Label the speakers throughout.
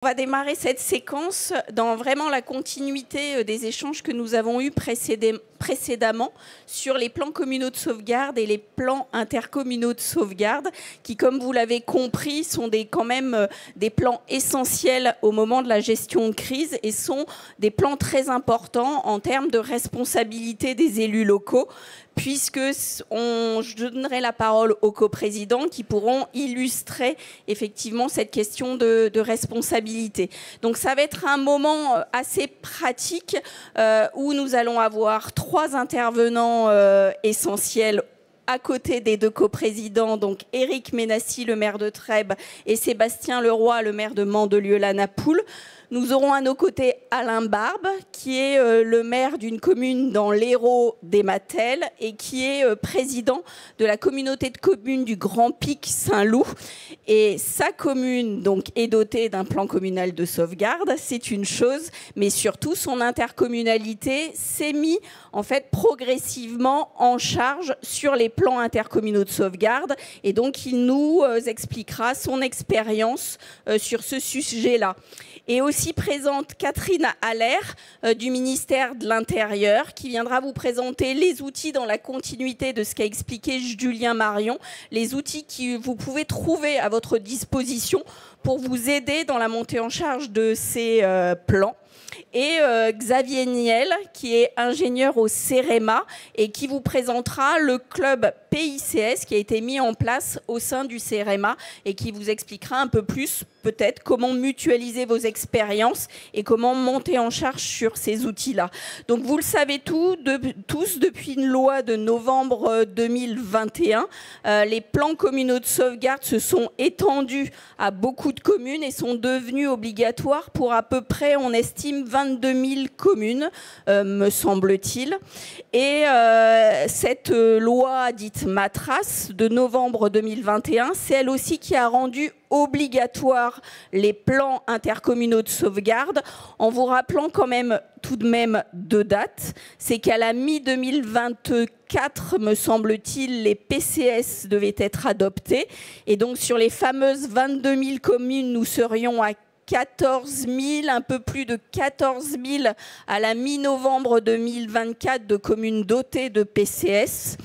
Speaker 1: On va démarrer cette séquence dans vraiment la continuité des échanges que nous avons eus précédemment sur les plans communaux de sauvegarde et les plans intercommunaux de sauvegarde qui, comme vous l'avez compris, sont quand même des plans essentiels au moment de la gestion de crise et sont des plans très importants en termes de responsabilité des élus locaux, puisque je donnerai la parole aux coprésidents qui pourront illustrer effectivement cette question de responsabilité. Donc ça va être un moment assez pratique où nous allons avoir 3 intervenants essentiels à côté des 2 coprésidents, donc Éric Ménassi, le maire de Trèbes, et Sébastien Leroy, le maire de Mandelieu-la-Napoule. Nous aurons à nos côtés Alain Barbe, qui est le maire d'une commune dans l'Hérault des Matelles et qui est président de la communauté de communes du Grand Pic Saint-Loup. Et sa commune donc, est dotée d'un plan communal de sauvegarde, c'est une chose, mais surtout son intercommunalité s'est mise en fait progressivement en charge sur les plans intercommunaux de sauvegarde. Et donc il nous expliquera son expérience sur ce sujet-là. Et aussi présente Catherine Allaire du ministère de l'Intérieur qui viendra vous présenter les outils dans la continuité de ce qu'a expliqué Julien Marion, les outils que vous pouvez trouver à votre disposition pour vous aider dans la montée en charge de ces plans. Et Xavier Niel, qui est ingénieur au CEREMA et qui vous présentera le club PICS qui a été mis en place au sein du CEREMA et qui vous expliquera un peu plus peut-être comment mutualiser vos expériences et comment monter en charge sur ces outils-là. Donc vous le savez tous, depuis une loi de novembre 2021, les plans communaux de sauvegarde se sont étendus à beaucoup de communes et sont devenus obligatoires pour à peu près, on estime, 22 000 communes, me semble-t-il. Et cette loi dite Matras de novembre 2021, c'est elle aussi qui a rendu obligatoire les plans intercommunaux de sauvegarde, en vous rappelant quand même tout de même 2 dates. C'est qu'à la mi-2024, me semble-t-il, les PCS devaient être adoptés. Et donc sur les fameuses 22 000 communes, nous serions à 14 000, un peu plus de 14 000 à la mi-novembre 2024 de communes dotées de PCS.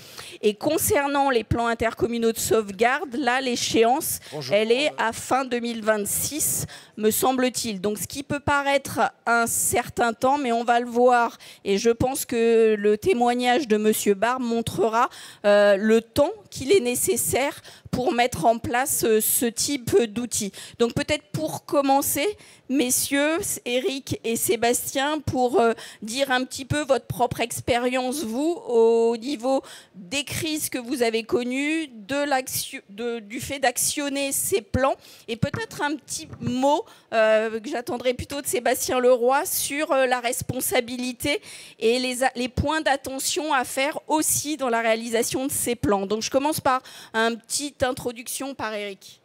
Speaker 1: Et concernant les plans intercommunaux de sauvegarde, là, l'échéance, elle est à fin 2026, me semble-t-il. Donc, ce qui peut paraître un certain temps, mais on va le voir. Et je pense que le témoignage de M. Barbe montrera le temps qu'il est nécessaire pour mettre en place ce type d'outils. Donc peut-être pour commencer, messieurs, Éric et Sébastien, pour dire un petit peu votre propre expérience, vous, au niveau des crises que vous avez connues, du fait d'actionner ces plans, et peut-être un petit mot que j'attendrai plutôt de Sébastien Leroy sur la responsabilité et les points d'attention à faire aussi dans la réalisation de ces plans. Donc je commence par une petite introduction par Éric.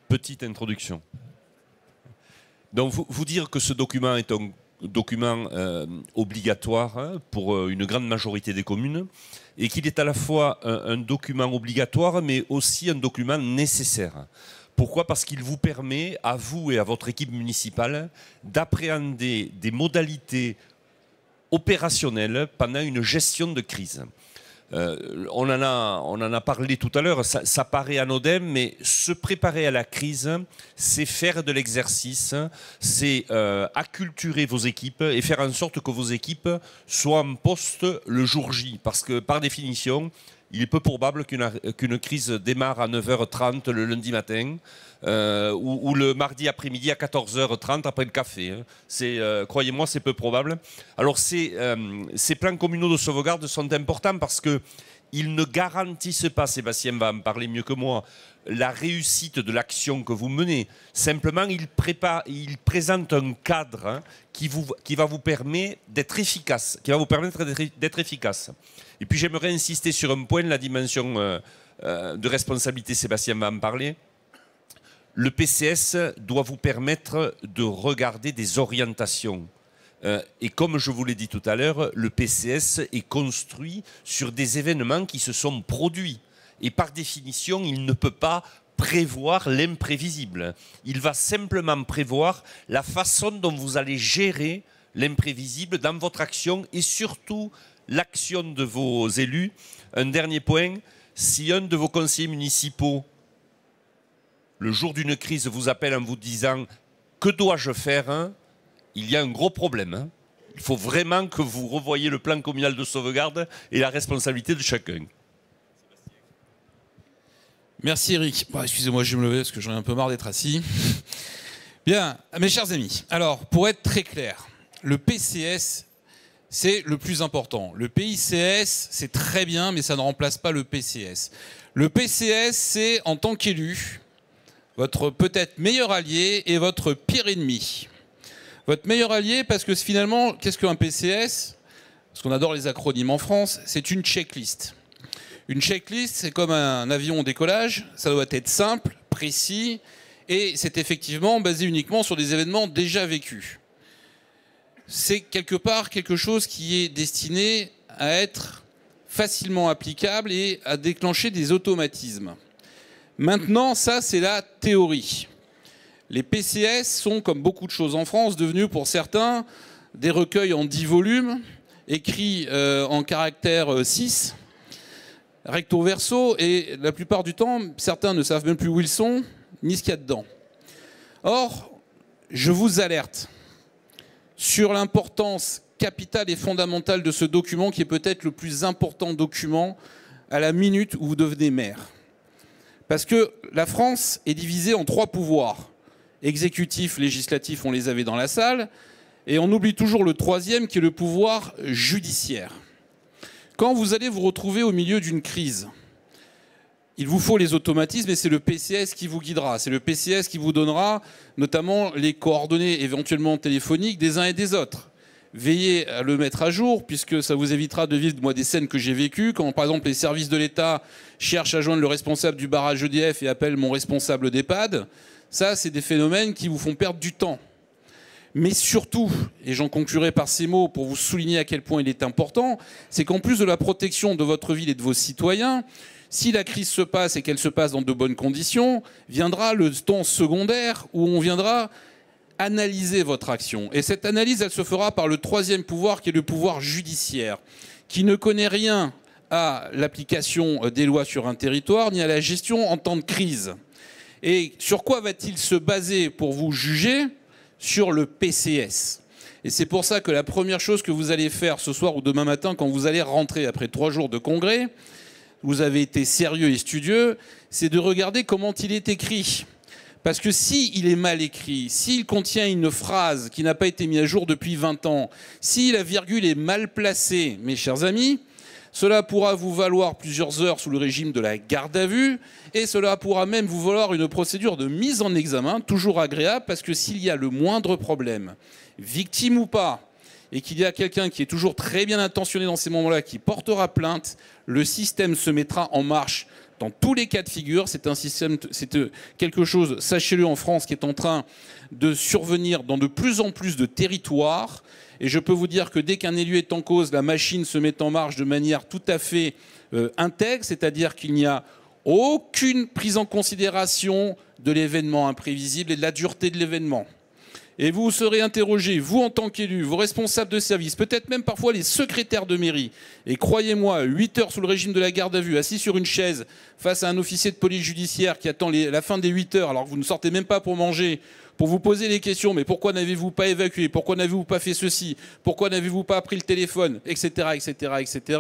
Speaker 2: Petite introduction. Donc, vous dire que ce document est un document obligatoire pour une grande majorité des communes et qu'il est à la fois un document obligatoire mais aussi un document nécessaire. Pourquoi ? Parce qu'il vous permet, à vous et à votre équipe municipale, d'appréhender des modalités opérationnelles pendant une gestion de crise. On en a parlé tout à l'heure, ça paraît anodin, mais se préparer à la crise, c'est faire de l'exercice, c'est acculturer vos équipes et faire en sorte que vos équipes soient en poste le jour J. Parce que par définition, il est peu probable qu'une crise démarre à 9h30 le lundi matin ou le mardi après-midi à 14h30 après le café. Croyez-moi, c'est peu probable. Alors ces plans communaux de sauvegarde sont importants parce qu'ils ne garantissent pas, Sébastien va en parler mieux que moi, la réussite de l'action que vous menez. Simplement, ils présentent un cadre qui va vous permettre d'être efficace, Et puis j'aimerais insister sur un point, la dimension de responsabilité, Sébastien va en parler. Le PCS doit vous permettre de regarder des orientations. Et comme je vous l'ai dit tout à l'heure, le PCS est construit sur des événements qui se sont produits. Et par définition, il ne peut pas prévoir l'imprévisible. Il va simplement prévoir la façon dont vous allez gérer l'imprévisible dans votre action et surtout l'action de vos élus. Un dernier point, si un de vos conseillers municipaux, le jour d'une crise, vous appelle en vous disant « Que dois-je faire ?» il y a un gros problème. Il faut vraiment que vous revoyiez le plan communal de sauvegarde et la responsabilité de chacun.
Speaker 3: Merci Eric. Bon, excusez-moi, je vais me lever parce que j'en ai un peu marre d'être assis. Bien, mes chers amis, alors pour être très clair, le PCS, c'est le plus important. Le PICS, c'est très bien, mais ça ne remplace pas le PCS. Le PCS, c'est en tant qu'élu, votre peut-être meilleur allié et votre pire ennemi. Votre meilleur allié, parce que finalement, qu'est-ce qu'un PCS? Parce qu'on adore les acronymes en France, c'est une checklist. Une checklist, c'est comme un avion au décollage, ça doit être simple, précis, et c'est effectivement basé uniquement sur des événements déjà vécus. C'est quelque part quelque chose qui est destiné à être facilement applicable et à déclencher des automatismes. Maintenant, ça, c'est la théorie. Les PCS sont, comme beaucoup de choses en France, devenus pour certains des recueils en 10 volumes, écrits en caractère 6, recto verso, et la plupart du temps, certains ne savent même plus où ils sont, ni ce qu'il y a dedans. Or, je vous alerte sur l'importance capitale et fondamentale de ce document, qui est peut-être le plus important document à la minute où vous devenez maire. Parce que la France est divisée en 3 pouvoirs. Exécutif, législatif, on les avait dans la salle, et on oublie toujours le 3e, qui est le pouvoir judiciaire. Quand vous allez vous retrouver au milieu d'une crise, il vous faut les automatismes et c'est le PCS qui vous guidera. C'est le PCS qui vous donnera notamment les coordonnées éventuellement téléphoniques des uns et des autres. Veillez à le mettre à jour puisque ça vous évitera de vivre des scènes que j'ai vécues. Quand par exemple les services de l'État cherchent à joindre le responsable du barrage EDF et appellent mon responsable d'EHPAD, ça c'est des phénomènes qui vous font perdre du temps. Mais surtout, et j'en conclurai par ces mots pour vous souligner à quel point il est important, c'est qu'en plus de la protection de votre ville et de vos citoyens, si la crise se passe et qu'elle se passe dans de bonnes conditions, viendra le temps secondaire où on viendra analyser votre action. Et cette analyse, elle se fera par le 3e pouvoir qui est le pouvoir judiciaire, qui ne connaît rien à l'application des lois sur un territoire ni à la gestion en temps de crise. Et sur quoi va-t-il se baser pour vous juger ? Sur le PCS. Et c'est pour ça que la première chose que vous allez faire ce soir ou demain matin, quand vous allez rentrer après 3 jours de congrès, vous avez été sérieux et studieux, c'est de regarder comment il est écrit. Parce que s'il est mal écrit, s'il contient une phrase qui n'a pas été mise à jour depuis 20 ans, si la virgule est mal placée, mes chers amis, cela pourra vous valoir plusieurs heures sous le régime de la garde à vue et cela pourra même vous valoir une procédure de mise en examen, toujours agréable, parce que s'il y a le moindre problème, victime ou pas, et qu'il y a quelqu'un qui est toujours très bien intentionné dans ces moments-là, qui portera plainte, le système se mettra en marche dans tous les cas de figure. C'est un système, c'est quelque chose, sachez-le, en France, qui est en train de survenir dans de plus en plus de territoires. Et je peux vous dire que dès qu'un élu est en cause, la machine se met en marche de manière tout à fait intègre, c'est-à-dire qu'il n'y a aucune prise en considération de l'événement imprévisible et de la dureté de l'événement. Et vous serez interrogé, vous en tant qu'élu, vos responsables de service, peut-être même parfois les secrétaires de mairie. Et croyez-moi, 8 heures sous le régime de la garde à vue, assis sur une chaise, face à un officier de police judiciaire qui attend la fin des 8 heures, alors que vous ne sortez même pas pour manger, pour vous poser les questions, mais pourquoi n'avez-vous pas évacué? Pourquoi n'avez-vous pas fait ceci? Pourquoi n'avez-vous pas pris le téléphone? Etc., etc., etc.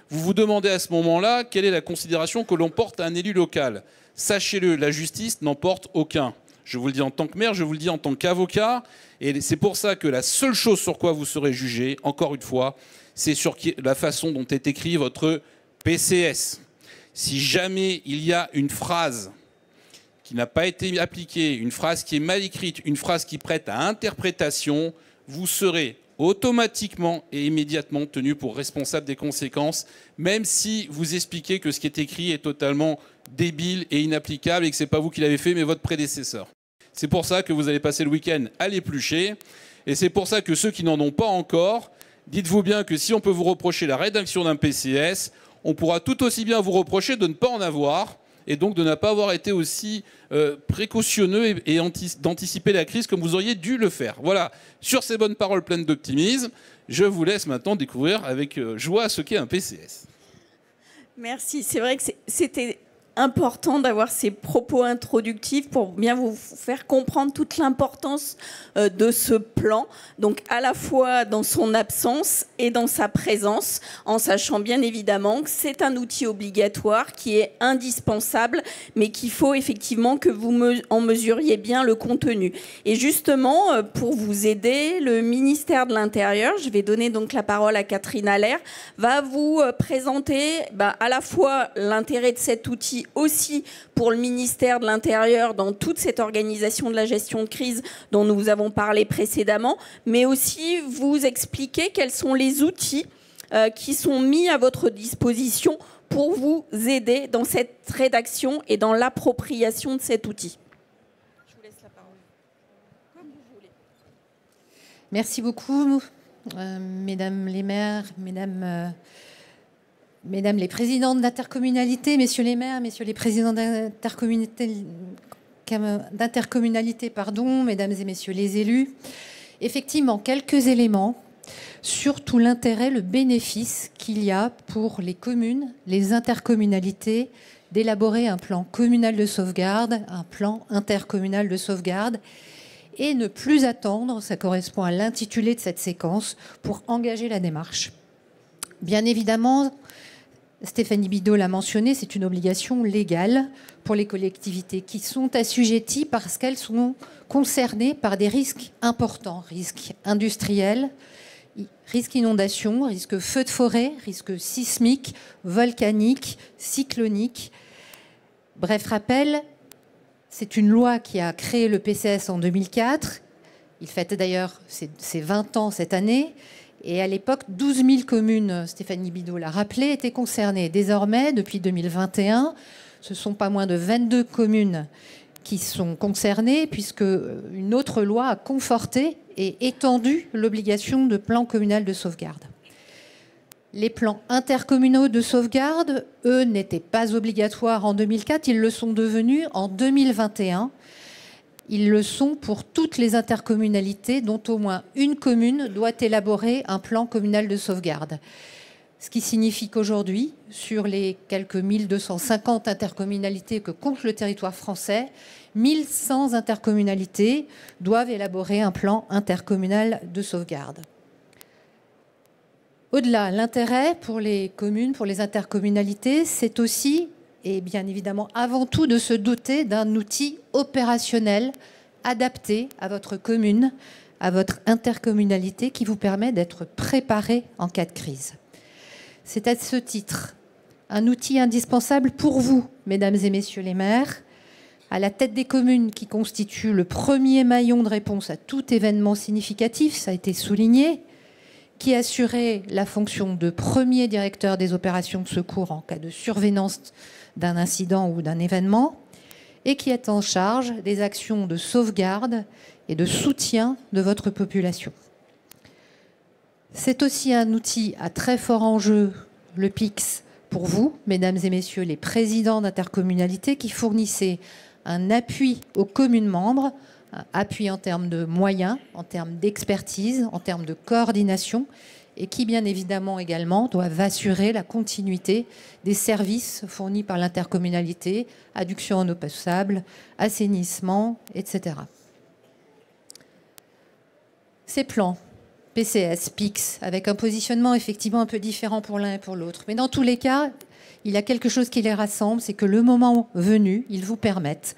Speaker 3: Vous vous demandez à ce moment-là quelle est la considération que l'on porte à un élu local. Sachez-le, la justice n'en porte aucun. Je vous le dis en tant que maire, je vous le dis en tant qu'avocat. Et c'est pour ça que la seule chose sur quoi vous serez jugé, encore une fois, c'est sur la façon dont est écrit votre PCS. Si jamais il y a une phrase qui n'a pas été appliquée, une phrase qui est mal écrite, une phrase qui prête à interprétation, vous serez automatiquement et immédiatement tenu pour responsable des conséquences, même si vous expliquez que ce qui est écrit est totalement débile et inapplicable et que ce n'est pas vous qui l'avez fait, mais votre prédécesseur. C'est pour ça que vous allez passer le week-end à l'éplucher, et c'est pour ça que ceux qui n'en ont pas encore, dites-vous bien que si on peut vous reprocher la rédaction d'un PCS, on pourra tout aussi bien vous reprocher de ne pas en avoir, et donc de ne pas avoir été aussi précautionneux et d'anticiper la crise comme vous auriez dû le faire. Voilà, sur ces bonnes paroles pleines d'optimisme, je vous laisse maintenant découvrir avec joie ce qu'est un PCS.
Speaker 1: Merci. C'est vrai que c'était important d'avoir ces propos introductifs pour bien vous faire comprendre toute l'importance de ce plan, donc à la fois dans son absence et dans sa présence, en sachant bien évidemment que c'est un outil obligatoire qui est indispensable, mais qu'il faut effectivement que vous en mesuriez bien le contenu. Et justement, pour vous aider, le ministère de l'Intérieur, je vais donner donc la parole à Catherine Allaire, va vous présenter à la fois l'intérêt de cet outil aussi pour le ministère de l'Intérieur dans toute cette organisation de la gestion de crise dont nous avons parlé précédemment, mais aussi vous expliquer quels sont les outils qui sont mis à votre disposition pour vous aider dans cette rédaction et dans l'appropriation de cet outil. Je vous laisse la parole. Comme vous voulez.
Speaker 4: Merci beaucoup, mesdames les maires, mesdames les présidentes d'intercommunalité, messieurs les maires, messieurs les présidents d'intercommunalité, mesdames et messieurs les élus. Effectivement, quelques éléments sur tout l'intérêt, le bénéfice qu'il y a pour les communes, les intercommunalités, d'élaborer un plan communal de sauvegarde, un plan intercommunal de sauvegarde, et ne plus attendre, ça correspond à l'intitulé de cette séquence, pour engager la démarche. Bien évidemment, Stéphanie Bidault l'a mentionné, c'est une obligation légale pour les collectivités qui sont assujetties parce qu'elles sont concernées par des risques importants, risques industriels, risques inondation, risques feux de forêt, risques sismiques, volcaniques, cycloniques. Bref rappel, c'est une loi qui a créé le PCS en 2004. Il fête d'ailleurs ses 20 ans cette année. Et à l'époque, 12 000 communes, Stéphanie Bidault l'a rappelé, étaient concernées. Désormais, depuis 2021, ce ne sont pas moins de 22 communes qui sont concernées, puisque une autre loi a conforté et étendu l'obligation de plan communal de sauvegarde. Les plans intercommunaux de sauvegarde, eux, n'étaient pas obligatoires en 2004, ils le sont devenus en 2021. Ils le sont pour toutes les intercommunalités dont au moins une commune doit élaborer un plan communal de sauvegarde. Ce qui signifie qu'aujourd'hui, sur les quelques 1250 intercommunalités que compte le territoire français, 1100 intercommunalités doivent élaborer un plan intercommunal de sauvegarde. Au-delà, l'intérêt pour les communes, pour les intercommunalités, c'est aussi et bien évidemment avant tout de se doter d'un outil opérationnel adapté à votre commune, à votre intercommunalité qui vous permet d'être préparé en cas de crise. C'est à ce titre un outil indispensable pour vous, mesdames et messieurs les maires, à la tête des communes qui constituent le premier maillon de réponse à tout événement significatif, ça a été souligné, qui assurait la fonction de premier directeur des opérations de secours en cas de survenance d'un incident ou d'un événement, et qui est en charge des actions de sauvegarde et de soutien de votre population. C'est aussi un outil à très fort enjeu, le PIX, pour vous, mesdames et messieurs les présidents d'intercommunalité, qui fournissez un appui aux communes membres, un appui en termes de moyens, en termes d'expertise, en termes de coordination, et qui, bien évidemment, également doivent assurer la continuité des services fournis par l'intercommunalité, adduction en eau potable, assainissement, etc. Ces plans, PCS, PIX, avec un positionnement effectivement un peu différent pour l'un et pour l'autre, mais dans tous les cas, il y a quelque chose qui les rassemble, c'est que le moment venu, ils vous permettent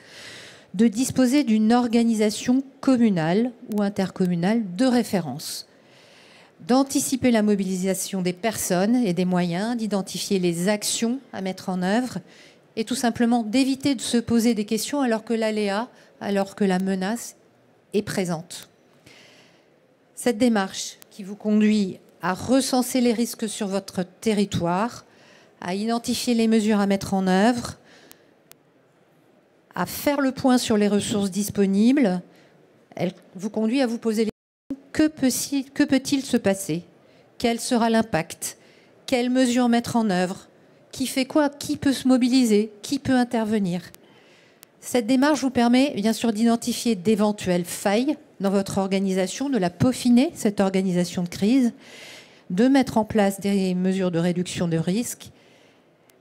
Speaker 4: de disposer d'une organisation communale ou intercommunale de référence, d'anticiper la mobilisation des personnes et des moyens, d'identifier les actions à mettre en œuvre et tout simplement d'éviter de se poser des questions alors que l'aléa, alors que la menace est présente. Cette démarche qui vous conduit à recenser les risques sur votre territoire, à identifier les mesures à mettre en œuvre, à faire le point sur les ressources disponibles, elle vous conduit à vous poser les questions. Que peut-il se passer? Quel sera l'impact? Quelles mesures mettre en œuvre? qui fait quoi, qui peut se mobiliser, qui peut intervenir. Cette démarche vous permet bien sûr d'identifier d'éventuelles failles dans votre organisation, de la peaufiner, cette organisation de crise, de mettre en place des mesures de réduction de risque.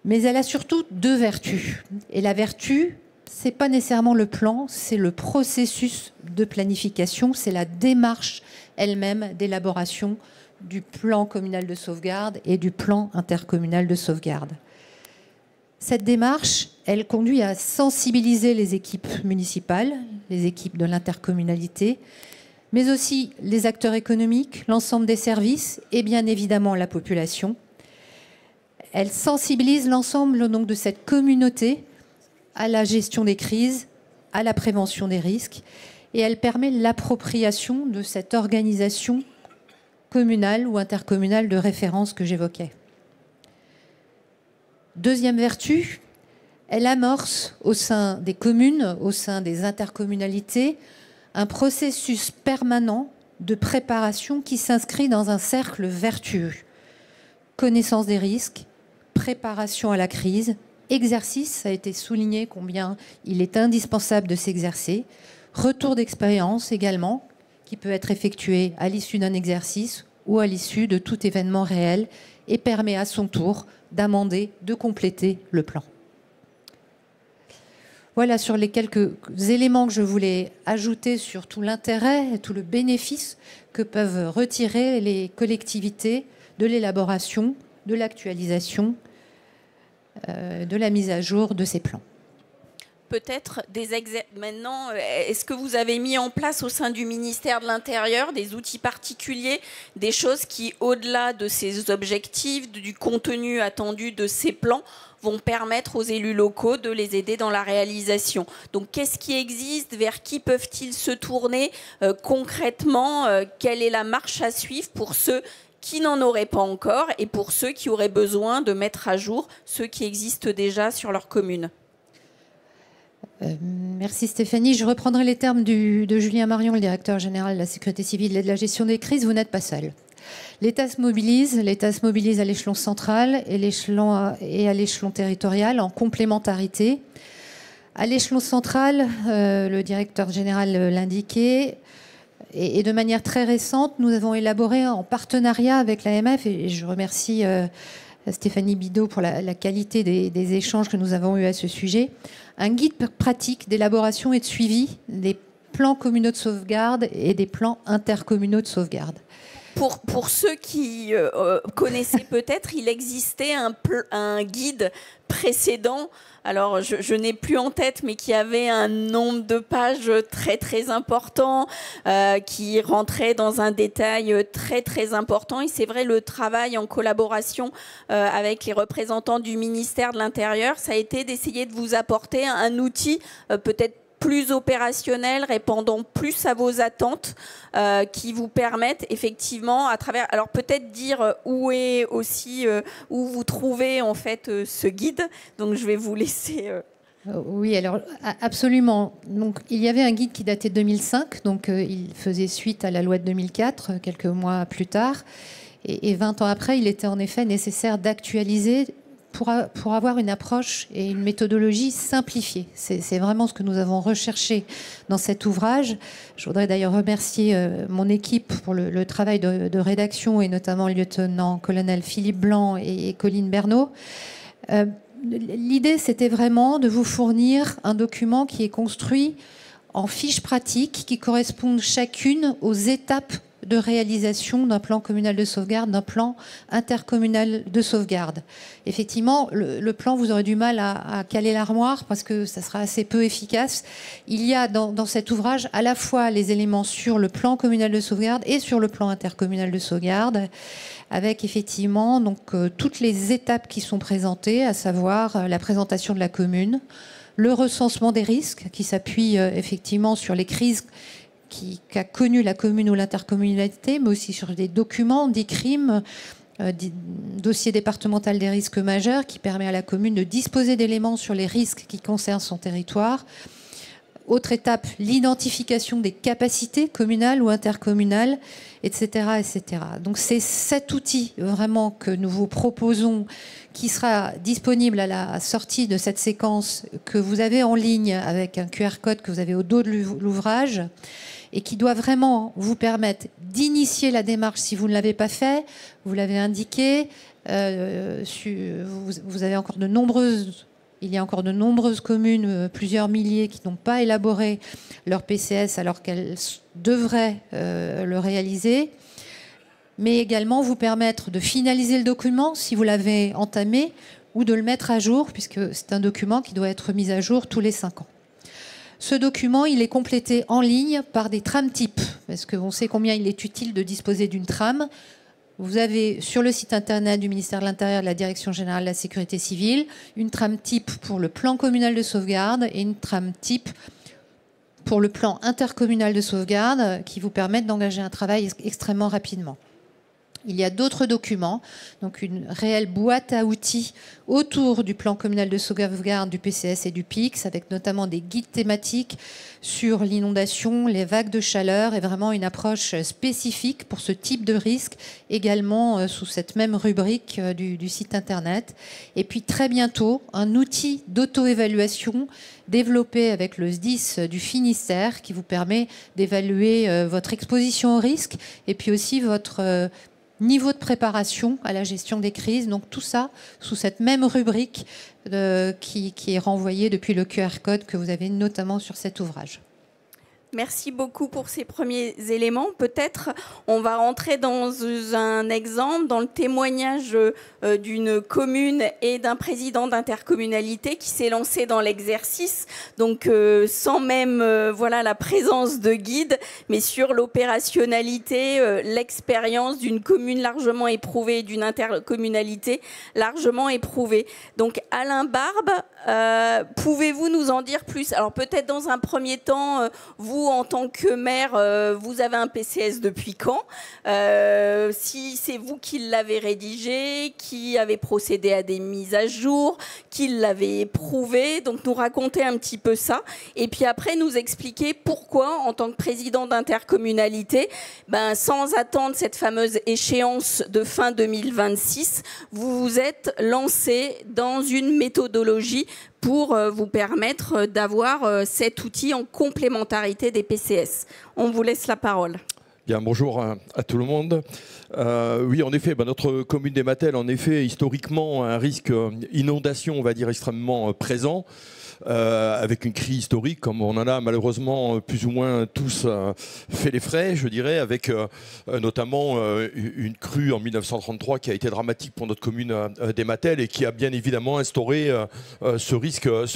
Speaker 4: Mais elle a surtout deux vertus. Et la vertu, ce n'est pas nécessairement le plan, c'est le processus de planification, c'est la démarche elle-même d'élaboration du plan communal de sauvegarde et du plan intercommunal de sauvegarde. Cette démarche, elle conduit à sensibiliser les équipes municipales, les équipes de l'intercommunalité, mais aussi les acteurs économiques, l'ensemble des services et bien évidemment la population. Elle sensibilise l'ensemble donc de cette communauté à la gestion des crises, à la prévention des risques, et elle permet l'appropriation de cette organisation communale ou intercommunale de référence que j'évoquais. Deuxième vertu, elle amorce au sein des communes, au sein des intercommunalités, un processus permanent de préparation qui s'inscrit dans un cercle vertueux. Connaissance des risques, préparation à la crise, exercice, ça a été souligné combien il est indispensable de s'exercer, retour d'expérience également, qui peut être effectué à l'issue d'un exercice ou à l'issue de tout événement réel et permet à son tour d'amender, de compléter le plan. Voilà sur les quelques éléments que je voulais ajouter sur tout l'intérêt et tout le bénéfice que peuvent retirer les collectivités de l'élaboration, de l'actualisation, de la mise à jour de ces plans.
Speaker 1: Peut-être maintenant, est-ce que vous avez mis en place au sein du ministère de l'Intérieur des outils particuliers, des choses qui, au-delà de ces objectifs, du contenu attendu de ces plans, vont permettre aux élus locaux de les aider dans la réalisation? Donc, qu'est-ce qui existe? Vers qui peuvent-ils se tourner concrètement? Quelle est la marche à suivre pour ceux qui n'en auraient pas encore et pour ceux qui auraient besoin de mettre à jour ceux qui existent déjà sur leur commune?
Speaker 4: Merci Stéphanie. Je reprendrai les termes de Julien Marion, le directeur général de la sécurité civile et de la gestion des crises. Vous n'êtes pas seul. L'État se mobilise à l'échelon central et à l'échelon territorial en complémentarité. À l'échelon central, le directeur général l'indiquait, et de manière très récente, nous avons élaboré en partenariat avec l'AMF, et je remercie Stéphanie Bidot pour la qualité des échanges que nous avons eus à ce sujet, un guide pratique d'élaboration et de suivi des plans communaux de sauvegarde et des plans intercommunaux de sauvegarde.
Speaker 1: Pour ceux qui connaissaient peut-être, il existait un guide précédent, alors je n'ai plus en tête, mais qui avait un nombre de pages très très important, qui rentrait dans un détail très très important. Et c'est vrai, le travail en collaboration avec les représentants du ministère de l'Intérieur, ça a été d'essayer de vous apporter un outil peut-être plus opérationnel, répondant plus à vos attentes, qui vous permettent effectivement à travers, alors peut-être dire où est aussi, où vous trouvez en fait ce guide. Donc je vais vous laisser.
Speaker 4: Oui, alors absolument. Donc il y avait un guide qui datait de 2005, donc il faisait suite à la loi de 2004, quelques mois plus tard. Et 20 ans après, il était en effet nécessaire d'actualiser pour avoir une approche et une méthodologie simplifiée. C'est vraiment ce que nous avons recherché dans cet ouvrage. Je voudrais d'ailleurs remercier mon équipe pour le travail de rédaction, et notamment le lieutenant-colonel Philippe Blanc et Colline Bernot. L'idée, c'était vraiment de vous fournir un document qui est construit en fiches pratiques qui correspondent chacune aux étapes de réalisation d'un plan communal de sauvegarde, d'un plan intercommunal de sauvegarde. Effectivement, le plan, vous aurez du mal à caler l'armoire parce que ça sera assez peu efficace. Il y a dans cet ouvrage à la fois les éléments sur le plan communal de sauvegarde et sur le plan intercommunal de sauvegarde, avec effectivement donc toutes les étapes qui sont présentées, à savoir la présentation de la commune, le recensement des risques qui s'appuie effectivement sur les crises qu'a connu la commune ou l'intercommunalité, mais aussi sur des documents, des crimes, dossier départemental des risques majeurs qui permet à la commune de disposer d'éléments sur les risques qui concernent son territoire. Autre étape, l'identification des capacités communales ou intercommunales, etc., etc. Donc c'est cet outil vraiment que nous vous proposons, qui sera disponible à la sortie de cette séquence que vous avez en ligne avec un QR code que vous avez au dos de l'ouvrage et qui doit vraiment vous permettre d'initier la démarche si vous ne l'avez pas fait. Vous l'avez indiqué, vous avez encore de nombreuses... Il y a encore de nombreuses communes, plusieurs milliers, qui n'ont pas élaboré leur PCS alors qu'elles devraient le réaliser. Mais également vous permettre de finaliser le document si vous l'avez entamé ou de le mettre à jour, puisque c'est un document qui doit être mis à jour tous les 5 ans. Ce document, il est complété en ligne par des trames types, parce qu'on sait combien il est utile de disposer d'une trame. Vous avez sur le site internet du ministère de l'Intérieur et de la Direction générale de la sécurité civile une trame type pour le plan communal de sauvegarde et une trame type pour le plan intercommunal de sauvegarde qui vous permettent d'engager un travail extrêmement rapidement. Il y a d'autres documents, donc une réelle boîte à outils autour du plan communal de sauvegarde du PCS et du PIX, avec notamment des guides thématiques sur l'inondation, les vagues de chaleur, et vraiment une approche spécifique pour ce type de risque, également sous cette même rubrique du site internet. Et puis très bientôt, un outil d'auto-évaluation développé avec le SDIS du Finistère qui vous permet d'évaluer votre exposition au risque et puis aussi votre niveau de préparation à la gestion des crises. Donc tout ça sous cette même rubrique qui est renvoyée depuis le QR code que vous avez notamment sur cet ouvrage.
Speaker 1: Merci beaucoup pour ces premiers éléments. Peut-être on va rentrer dans un exemple, dans le témoignage d'une commune et d'un président d'intercommunalité qui s'est lancé dans l'exercice, donc sans même voilà, la présence de guide, mais sur l'opérationnalité, l'expérience d'une commune largement éprouvée et d'une intercommunalité largement éprouvée. Donc Alain Barbe, pouvez-vous nous en dire plus? Alors peut-être dans un premier temps, vous en tant que maire, vous avez un PCS depuis quand? Si c'est vous qui l'avez rédigé, qui avez procédé à des mises à jour, qui l'avez éprouvé, donc nous raconter un petit peu ça. Et puis après, nous expliquer pourquoi, en tant que président d'intercommunalité, sans attendre cette fameuse échéance de fin 2026, vous vous êtes lancé dans une méthodologie pour vous permettre d'avoir cet outil en complémentarité des PCS. On vous laisse la parole.
Speaker 5: Bien, bonjour à tout le monde. Oui, en effet, notre commune des Matelles, en effet, historiquement, un risque inondation, on va dire, extrêmement présent. Avec une crise historique, comme on en a malheureusement plus ou moins tous fait les frais, je dirais, avec notamment une crue en 1933 qui a été dramatique pour notre commune des Matelles et qui a bien évidemment instauré ce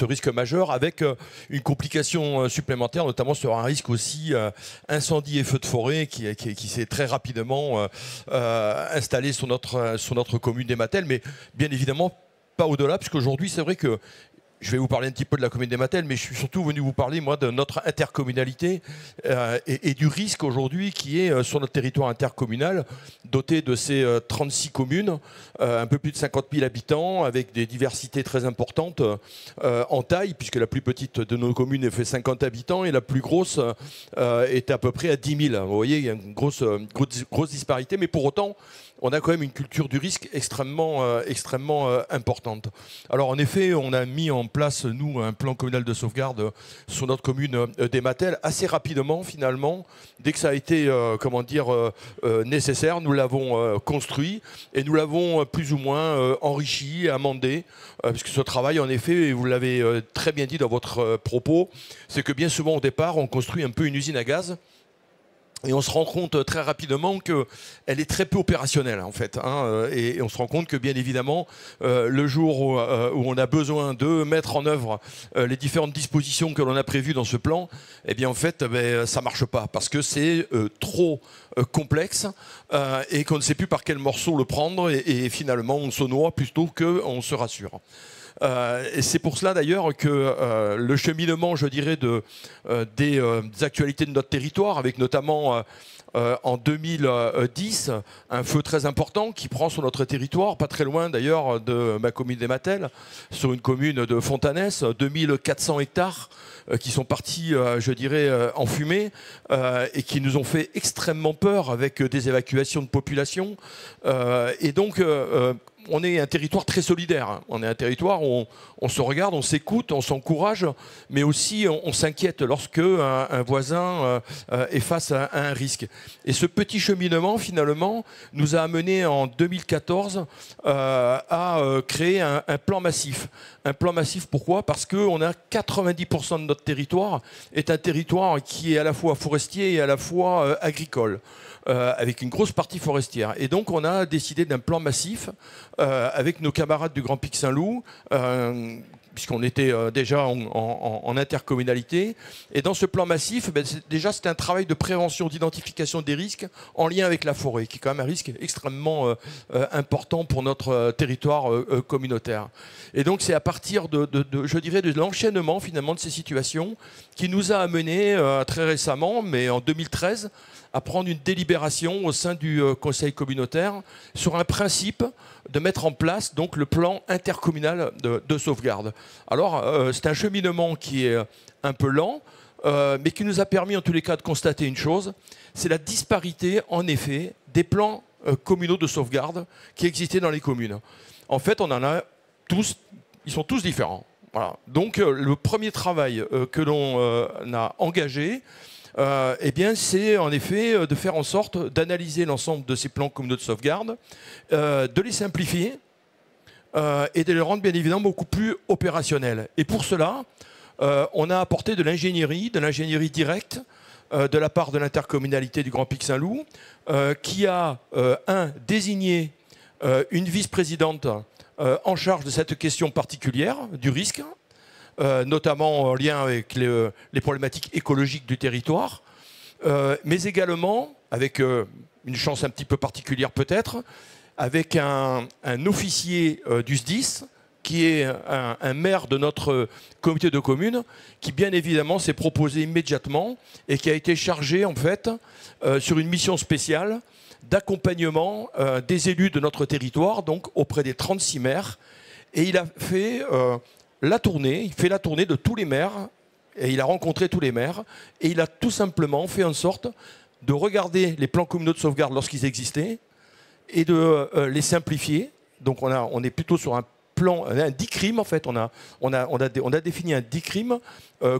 Speaker 5: risque majeur, avec une complication supplémentaire, notamment sur un risque aussi incendie et feu de forêt qui s'est très rapidement installé sur notre commune des Matelles, mais bien évidemment pas au-delà, puisqu'aujourd'hui c'est vrai que je vais vous parler un petit peu de la commune des Matelles, mais je suis surtout venu vous parler, moi, de notre intercommunalité et du risque aujourd'hui qui est sur notre territoire intercommunal, doté de ces 36 communes, un peu plus de 50 000 habitants, avec des diversités très importantes en taille, puisque la plus petite de nos communes fait 50 habitants et la plus grosse est à peu près à 10 000. Vous voyez, il y a une grosse disparité, mais pour autant, on a quand même une culture du risque extrêmement importante. Alors en effet, on a mis en place, nous, un plan communal de sauvegarde sur notre commune des Matelles assez rapidement, finalement. Dès que ça a été nécessaire, nous l'avons construit et nous l'avons plus ou moins enrichi, amendé, puisque ce travail, en effet, vous l'avez très bien dit dans votre propos, c'est que bien souvent au départ, on construit un peu une usine à gaz. Et on se rend compte très rapidement qu'elle est très peu opérationnelle, en fait. Et on se rend compte que, bien évidemment, le jour où on a besoin de mettre en œuvre les différentes dispositions que l'on a prévues dans ce plan, eh bien, en fait, ça ne marche pas. Parce que c'est trop complexe et qu'on ne sait plus par quel morceau le prendre. Et finalement, on se noie plutôt qu'on se rassure. Et c'est pour cela d'ailleurs que le cheminement, je dirais, des actualités de notre territoire, avec notamment en 2010 un feu très important qui prend sur notre territoire, pas très loin d'ailleurs de ma commune des Matelles, sur une commune de Fontanès, 2400 hectares qui sont partis, je dirais, en fumée et qui nous ont fait extrêmement peur avec des évacuations de population. Et donc, on est un territoire très solidaire. On est un territoire où on se regarde, on s'écoute, on s'encourage, mais aussi on s'inquiète lorsque un voisin est face à un risque. Et ce petit cheminement, finalement, nous a amené en 2014 à créer un plan massif. Un plan massif, pourquoi? Parce qu'on a 90% de notre territoire est un territoire qui est à la fois forestier et à la fois agricole. Avec une grosse partie forestière. Et donc on a décidé d'un plan massif avec nos camarades du Grand Pic Saint-Loup, puisqu'on était déjà en intercommunalité. Et dans ce plan massif, déjà c'était un travail de prévention, d'identification des risques en lien avec la forêt, qui est quand même un risque extrêmement important pour notre territoire communautaire. Et donc c'est à partir je dirais, de l'enchaînement finalement de ces situations qui nous a amené très récemment, mais en 2013, à prendre une délibération au sein du conseil communautaire sur un principe de mettre en place donc le plan intercommunal de sauvegarde. Alors c'est un cheminement qui est un peu lent, mais qui nous a permis en tous les cas de constater une chose, c'est la disparité en effet des plans communaux de sauvegarde qui existaient dans les communes. En fait, on en a tous, ils sont tous différents. Voilà. Donc le premier travail que l'on a engagé, eh bien, c'est en effet de faire en sorte d'analyser l'ensemble de ces plans communaux de sauvegarde, de les simplifier et de les rendre bien évidemment beaucoup plus opérationnels. Et pour cela, on a apporté de l'ingénierie directe de la part de l'intercommunalité du Grand Pic Saint-Loup, qui a désigné une vice-présidente en charge de cette question particulière du risque, notamment en lien avec les problématiques écologiques du territoire, mais également, avec une chance un petit peu particulière peut-être, avec un officier du SDIS, qui est un maire de notre comité de communes, qui bien évidemment s'est proposé immédiatement et qui a été chargé en fait sur une mission spéciale d'accompagnement des élus de notre territoire, donc auprès des 36 maires, et il a fait il fait la tournée de tous les maires, et il a rencontré tous les maires, et il a tout simplement fait en sorte de regarder les plans communaux de sauvegarde lorsqu'ils existaient, et de les simplifier. Donc on est plutôt sur un plan, un DICRIM en fait, on a défini un DICRIM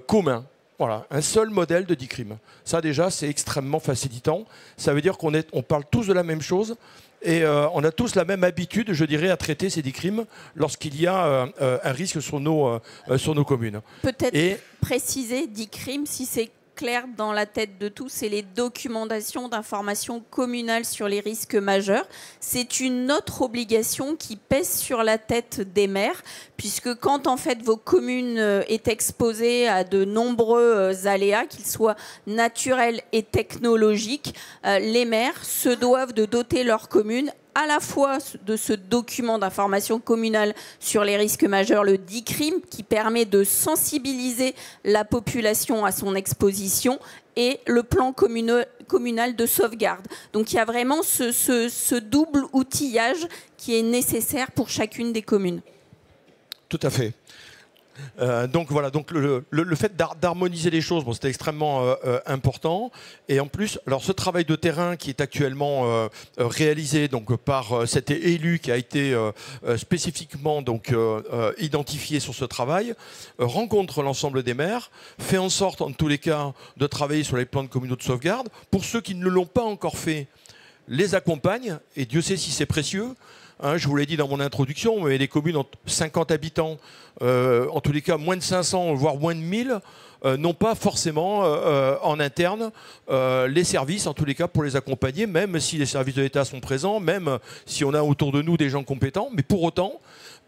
Speaker 5: commun. Voilà, un seul modèle de DICRIM. Ça déjà, c'est extrêmement facilitant. Ça veut dire qu'on parle tous de la même chose, et on a tous la même habitude, je dirais, à traiter ces DICRIM lorsqu'il y a un risque sur nos communes.
Speaker 1: Peut-être préciser DICRIM, si c'est clair dans la tête de tous, c'est les documentations d'information communale sur les risques majeurs. C'est une autre obligation qui pèse sur la tête des maires, puisque quand en fait vos communes est exposée à de nombreux aléas, qu'ils soient naturels et technologiques, les maires se doivent de doter leur commune à la fois de ce document d'information communale sur les risques majeurs, le DICRIM, qui permet de sensibiliser la population à son exposition, et le plan communal de sauvegarde. Donc il y a vraiment ce double outillage qui est nécessaire pour chacune des communes.
Speaker 5: Tout à fait. Donc voilà, donc le fait d'harmoniser les choses, bon, c'était extrêmement important. Et en plus, alors ce travail de terrain qui est actuellement réalisé donc par cet élu qui a été spécifiquement donc identifié sur ce travail, rencontre l'ensemble des maires, fait en sorte en tous les cas de travailler sur les plans de communaux de sauvegarde. Pour ceux qui ne l'ont pas encore fait, les accompagne, et Dieu sait si c'est précieux. Je vous l'ai dit dans mon introduction, mais les communes ont 50 habitants, en tous les cas moins de 500, voire moins de 1000, n'ont pas forcément en interne les services, en tous les cas, pour les accompagner, même si les services de l'État sont présents, même si on a autour de nous des gens compétents. Mais pour autant,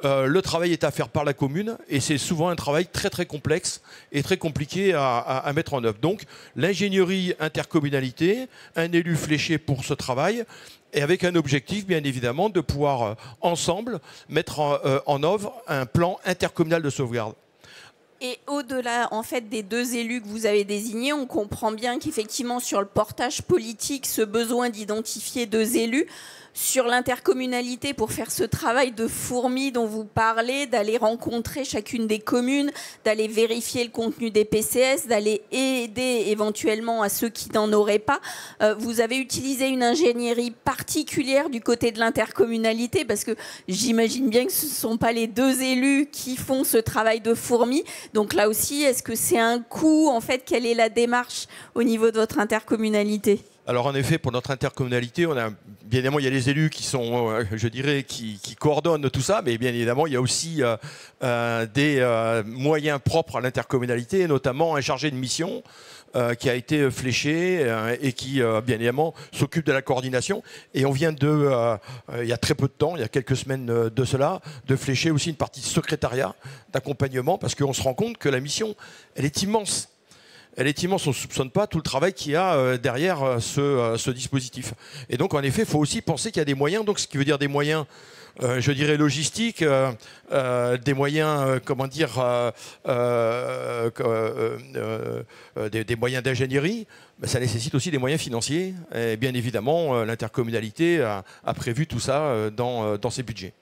Speaker 5: le travail est à faire par la commune et c'est souvent un travail très très complexe et très compliqué à mettre en œuvre. Donc l'ingénierie intercommunalité, un élu fléché pour ce travail et avec un objectif bien évidemment de pouvoir ensemble mettre en œuvre un plan intercommunal de sauvegarde.
Speaker 1: Et au-delà en fait des deux élus que vous avez désignés, on comprend bien qu'effectivement sur le portage politique, ce besoin d'identifier deux élus, sur l'intercommunalité pour faire ce travail de fourmi dont vous parlez, d'aller rencontrer chacune des communes, d'aller vérifier le contenu des PCS, d'aller aider éventuellement à ceux qui n'en auraient pas. Vous avez utilisé une ingénierie particulière du côté de l'intercommunalité parce que j'imagine bien que ce ne sont pas les deux élus qui font ce travail de fourmi. Donc là aussi, est-ce que c'est un coût? En fait, quelle est la démarche au niveau de votre intercommunalité?
Speaker 5: Alors en effet, pour notre intercommunalité, bien évidemment, il y a les élus qui sont, je dirais, qui coordonnent tout ça, mais bien évidemment, il y a aussi des moyens propres à l'intercommunalité, notamment un chargé de mission qui a été fléché et qui, bien évidemment, s'occupe de la coordination. Et on vient il y a très peu de temps, il y a quelques semaines de cela, de flécher aussi une partie de secrétariat, d'accompagnement, parce qu'on se rend compte que la mission, elle est immense. Elle est immense, on ne soupçonne pas tout le travail qu'il y a derrière ce dispositif. Et donc, en effet, il faut aussi penser qu'il y a des moyens, donc ce qui veut dire des moyens, je dirais, logistiques, des moyens, comment dire, des moyens d'ingénierie, mais ça nécessite aussi des moyens financiers. Et bien évidemment, l'intercommunalité a prévu tout ça dans ses budgets.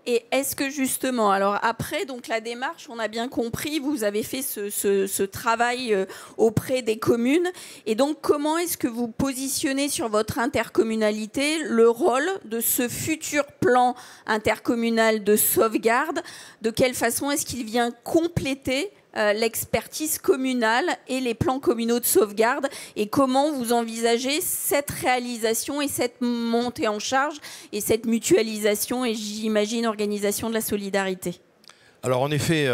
Speaker 1: Et est-ce que justement, alors après donc la démarche, on a bien compris, vous avez fait ce travail auprès des communes. Et donc comment est-ce que vous positionnez sur votre intercommunalité le rôle de ce futur plan intercommunal de sauvegarde? De quelle façon est-ce qu'il vient compléter l'expertise communale et les plans communaux de sauvegarde, et comment vous envisagez cette réalisation et cette montée en charge et cette mutualisation et j'imagine organisation de la solidarité?
Speaker 5: Alors en effet,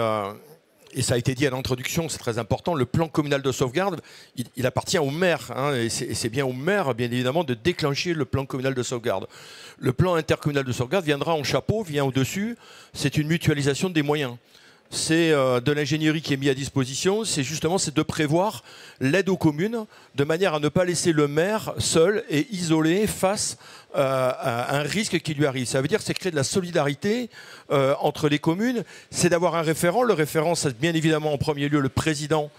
Speaker 5: et ça a été dit à l'introduction, c'est très important, le plan communal de sauvegarde, il appartient au maire, hein, et c'est bien au maire, bien évidemment, de déclencher le plan communal de sauvegarde. Le plan intercommunal de sauvegarde viendra en chapeau, vient au-dessus, c'est une mutualisation des moyens. C'est de l'ingénierie qui est mise à disposition, c'est de prévoir l'aide aux communes de manière à ne pas laisser le maire seul et isolé face à un risque qui lui arrive. Ça veut dire que c'est créer de la solidarité entre les communes, c'est d'avoir un référent. Le référent, c'est bien évidemment en premier lieu le président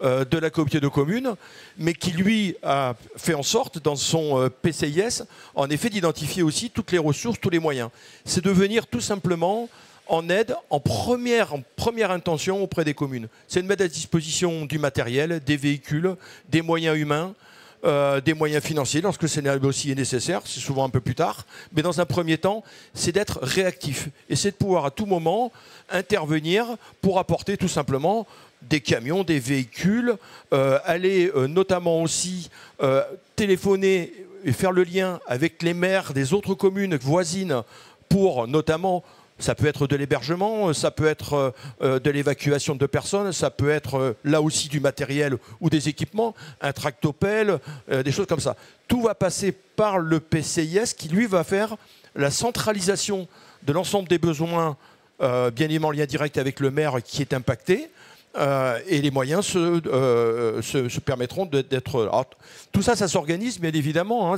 Speaker 5: de la communauté de communes, mais qui lui a fait en sorte dans son PCIS, en effet, d'identifier aussi toutes les ressources, tous les moyens. C'est de venir tout simplement en aide, en première intention auprès des communes. C'est de mettre à disposition du matériel, des véhicules, des moyens humains, des moyens financiers, lorsque c'est aussi nécessaire, c'est souvent un peu plus tard. Mais dans un premier temps, c'est d'être réactif. Et c'est de pouvoir à tout moment intervenir pour apporter tout simplement des camions, des véhicules, aller notamment aussi téléphoner et faire le lien avec les maires des autres communes voisines pour notamment... Ça peut être de l'hébergement, ça peut être de l'évacuation de personnes, ça peut être là aussi du matériel ou des équipements, un tractopelle, des choses comme ça. Tout va passer par le PCIS qui, lui, va faire la centralisation de l'ensemble des besoins, bien évidemment en lien direct avec le maire qui est impacté. Et les moyens se permettront d'être... Alors, tout ça, ça s'organise, bien évidemment. Hein,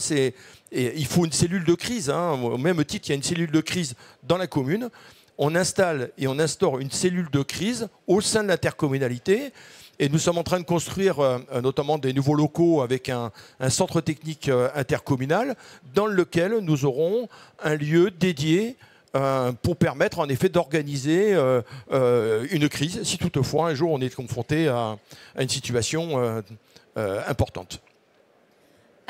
Speaker 5: il faut une cellule de crise. Hein. Au même titre, il y a une cellule de crise dans la commune. On installe et on instaure une cellule de crise au sein de l'intercommunalité. Et nous sommes en train de construire notamment des nouveaux locaux avec un centre technique intercommunal dans lequel nous aurons un lieu dédié pour permettre en effet d'organiser une crise, si toutefois un jour on est confronté à une situation importante.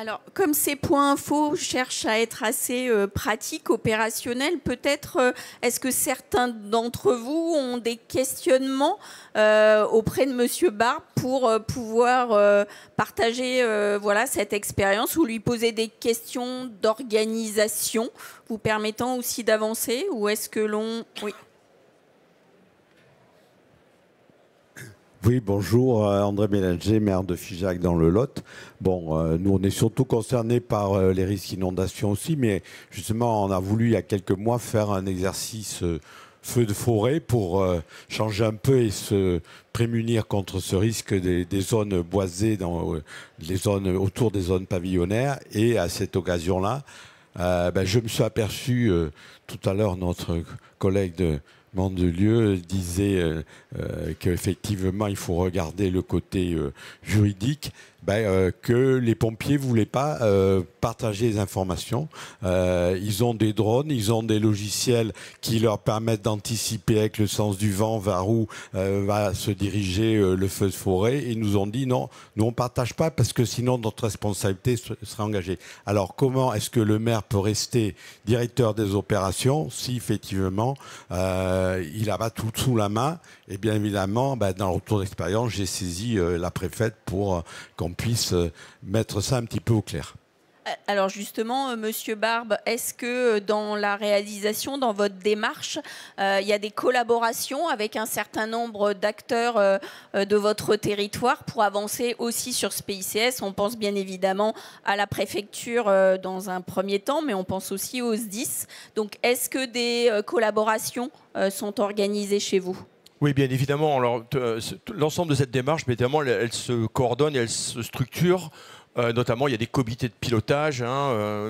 Speaker 1: Alors, comme ces points infos cherchent à être assez pratiques, opérationnels, peut-être est-ce que certains d'entre vous ont des questionnements auprès de Monsieur Barbe pour pouvoir partager voilà, cette expérience ou lui poser des questions d'organisation, vous permettant aussi d'avancer, ou est-ce que l'on... Oui.
Speaker 6: Oui, bonjour, André Mélanger, maire de Figeac dans le Lot. Bon, nous on est surtout concernés par les risques d'inondation aussi, mais justement on a voulu il y a quelques mois faire un exercice feu de forêt pour changer un peu et se prémunir contre ce risque des zones boisées dans les zones autour des zones pavillonnaires. Et à cette occasion-là, je me suis aperçu, tout à l'heure notre collègue de Mandelieu disait qu'effectivement il faut regarder le côté juridique, que les pompiers ne voulaient pas partager les informations. Ils ont des drones, ils ont des logiciels qui leur permettent d'anticiper avec le sens du vent vers où va se diriger le feu de forêt. Ils nous ont dit non, nous on ne partage pas parce que sinon notre responsabilité serait engagée. Alors comment est-ce que le maire peut rester directeur des opérations si effectivement il n'a pas tout sous la main? Et bien évidemment, dans le retour d'expérience, j'ai saisi la préfète pour qu'on puisse mettre ça un petit peu au clair.
Speaker 1: Alors justement, Monsieur Barbe, est-ce que dans la réalisation, dans votre démarche, il y a des collaborations avec un certain nombre d'acteurs de votre territoire pour avancer aussi sur ce PICS? On pense bien évidemment à la préfecture dans un premier temps, mais on pense aussi aux SDIS. Donc est-ce que des collaborations sont organisées chez vous?
Speaker 5: Oui, bien évidemment. Alors, l'ensemble de cette démarche, évidemment, elle se coordonne et elle se structure. Notamment, il y a des comités de pilotage,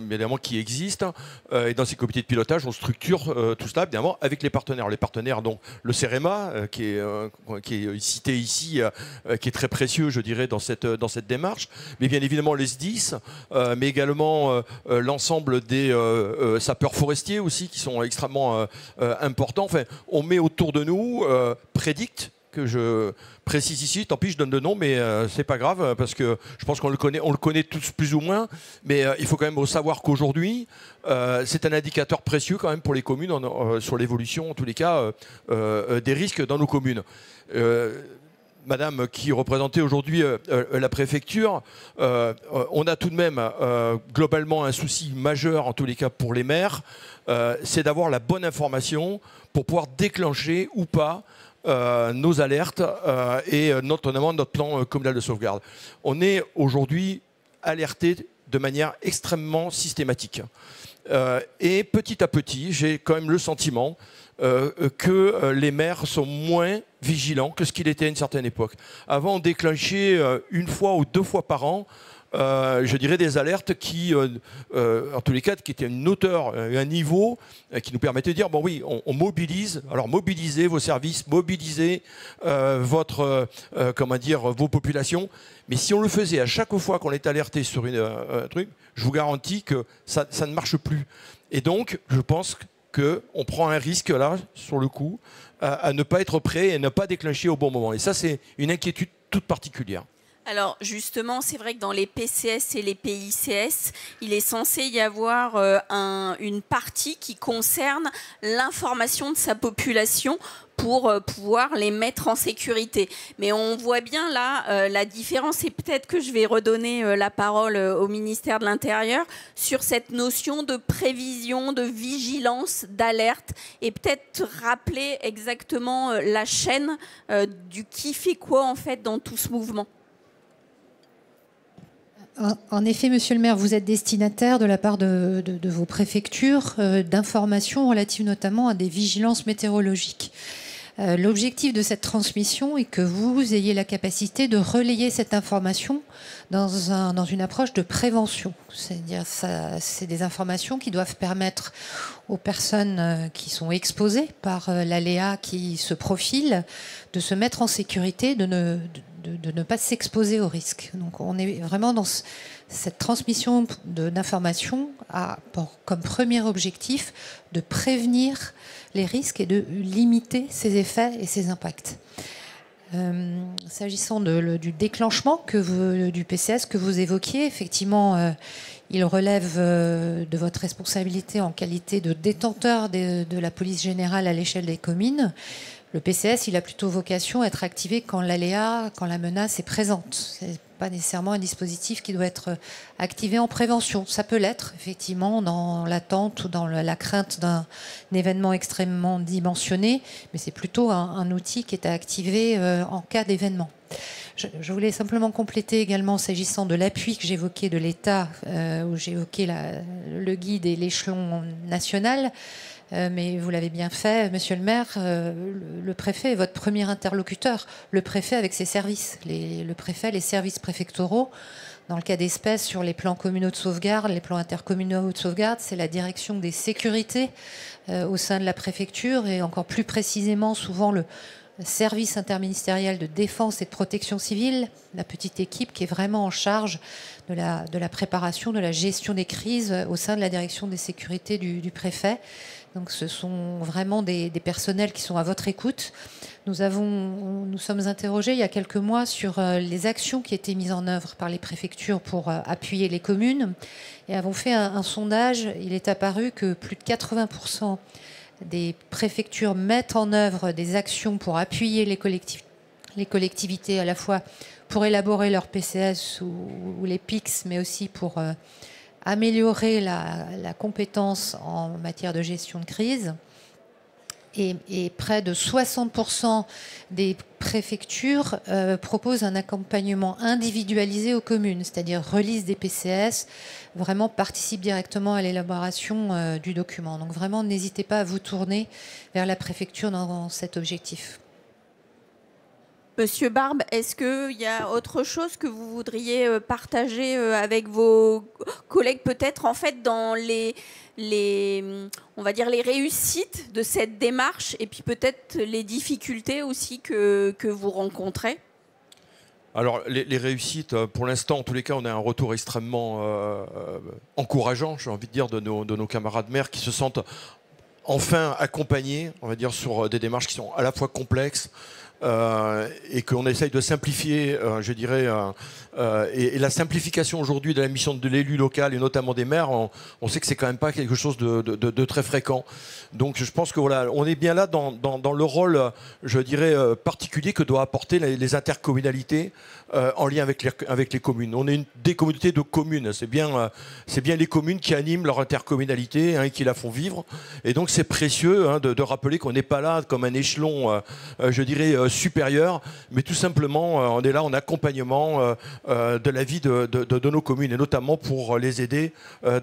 Speaker 5: évidemment, qui existent. Et dans ces comités de pilotage, on structure tout cela, évidemment, avec les partenaires. Les partenaires, donc le CEREMA, qui est cité ici, qui est très précieux, je dirais, dans cette démarche. Mais bien évidemment, les SDIS, mais également l'ensemble des sapeurs forestiers aussi, qui sont extrêmement importants. Enfin, on met autour de nous Prédict, que je précise ici, tant pis je donne le nom, mais c'est pas grave parce que je pense qu'on le connaît tous plus ou moins, mais il faut quand même savoir qu'aujourd'hui c'est un indicateur précieux quand même pour les communes sur l'évolution en tous les cas des risques dans nos communes. Madame qui représentait aujourd'hui la préfecture, on a tout de même globalement un souci majeur en tous les cas pour les maires, c'est d'avoir la bonne information pour pouvoir déclencher ou pas nos alertes et notamment notre plan communal de sauvegarde. On est aujourd'hui alerté de manière extrêmement systématique. Et petit à petit, j'ai quand même le sentiment que les maires sont moins vigilants que ce qu'il était à une certaine époque. Avant, on déclenchait une fois ou deux fois par an je dirais des alertes qui, en tous les cas, qui étaient une hauteur, un niveau qui nous permettait de dire, bon oui, on mobilise, alors mobilisez vos services, mobilisez vos populations, mais si on le faisait à chaque fois qu'on est alerté sur un truc, je vous garantis que ça ne marche plus. Et donc, je pense qu'on prend un risque là, sur le coup, à ne pas être prêt et ne pas déclencher au bon moment. Et ça, c'est une inquiétude toute particulière.
Speaker 1: Alors justement, c'est vrai que dans les PCS et les PICS, il est censé y avoir une partie qui concerne l'information de sa population pour pouvoir les mettre en sécurité. Mais on voit bien là la différence, et peut-être que je vais redonner la parole au ministère de l'Intérieur sur cette notion de prévision, de vigilance, d'alerte, et peut-être rappeler exactement la chaîne du qui fait quoi en fait dans tout ce mouvement.
Speaker 4: En effet, monsieur le maire, vous êtes destinataire de la part de vos préfectures d'informations relatives notamment à des vigilances météorologiques. L'objectif de cette transmission est que vous ayez la capacité de relayer cette information dans une approche de prévention. C'est-à-dire, c'est des informations qui doivent permettre aux personnes qui sont exposées par l'aléa qui se profile de se mettre en sécurité, de ne pas s'exposer au risque. Donc on est vraiment dans cette transmission d'informations comme premier objectif de prévenir les risques et de limiter ses effets et ses impacts. S'agissant du déclenchement du PCS que vous évoquiez, effectivement, il relève de votre responsabilité en qualité de détenteur de la police générale à l'échelle des communes. Le PCS, il a plutôt vocation à être activé quand l'aléa, quand la menace est présente. Ce n'est pas nécessairement un dispositif qui doit être activé en prévention. Ça peut l'être, effectivement, dans l'attente ou dans la crainte d'un événement extrêmement dimensionné, mais c'est plutôt un outil qui est à activer en cas d'événement. Je voulais simplement compléter également, s'agissant de l'appui que j'évoquais de l'État, où j'évoquais le guide et l'échelon national. Mais vous l'avez bien fait, monsieur le maire, le préfet est votre premier interlocuteur. Le préfet avec ses services, le préfet, les services préfectoraux. Dans le cas d'espèce, sur les plans communaux de sauvegarde, les plans intercommunaux de sauvegarde, c'est la direction des sécurités au sein de la préfecture et encore plus précisément souvent le service interministériel de défense et de protection civile, la petite équipe qui est vraiment en charge de la préparation, de la gestion des crises au sein de la direction des sécurités du préfet. Donc ce sont vraiment des personnels qui sont à votre écoute. Nous sommes interrogés il y a quelques mois sur les actions qui étaient mises en œuvre par les préfectures pour appuyer les communes et avons fait un sondage. Il est apparu que plus de 80% des préfectures mettent en œuvre des actions pour appuyer les collectivités à la fois pour élaborer leur PCS ou les PIX, mais aussi pour améliorer la compétence en matière de gestion de crise. Et près de 60% des préfectures proposent un accompagnement individualisé aux communes, c'est-à-dire relise des PCS, vraiment participent directement à l'élaboration du document. Donc vraiment, n'hésitez pas à vous tourner vers la préfecture dans cet objectif.
Speaker 1: Monsieur Barbe, est-ce qu'il y a autre chose que vous voudriez partager avec vos collègues, peut-être en fait dans on va dire les réussites de cette démarche et puis peut-être les difficultés aussi que vous rencontrez?
Speaker 5: Alors, les réussites, pour l'instant, en tous les cas, on a un retour extrêmement encourageant, j'ai envie de dire, de nos camarades maires qui se sentent enfin accompagnés, on va dire, sur des démarches qui sont à la fois complexes, et qu'on essaye de simplifier, je dirais, et la simplification aujourd'hui de la mission de l'élu local et notamment des maires, on sait que c'est quand même pas quelque chose de très fréquent. Donc je pense que voilà, on est bien là dans le rôle, je dirais, particulier que doivent apporter les intercommunalités en lien avec les communes. On est des communautés de communes, c'est bien les communes qui animent leur intercommunalité et qui la font vivre. Et donc c'est précieux de rappeler qu'on n'est pas là comme un échelon, je dirais, supérieur, mais tout simplement on est là en accompagnement de la vie de nos communes et notamment pour les aider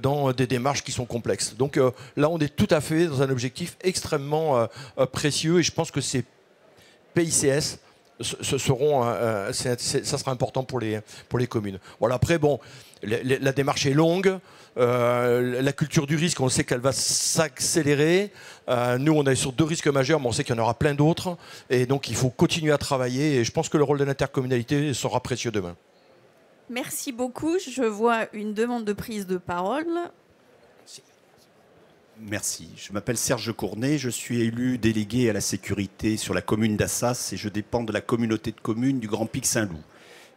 Speaker 5: dans des démarches qui sont complexes. Donc là on est tout à fait dans un objectif extrêmement précieux et je pense que ces PICS ça sera important pour les communes. Voilà, après bon, la démarche est longue. La culture du risque, on sait qu'elle va s'accélérer. Nous, on est sur 2 risques majeurs, mais on sait qu'il y en aura plein d'autres. Et donc, il faut continuer à travailler. Et je pense que le rôle de l'intercommunalité sera précieux demain.
Speaker 1: Merci beaucoup. Je vois une demande de prise de parole.
Speaker 7: Merci. Je m'appelle Serge Cournet. Je suis élu délégué à la sécurité sur la commune d'Assas et je dépends de la communauté de communes du Grand Pic Saint-Loup.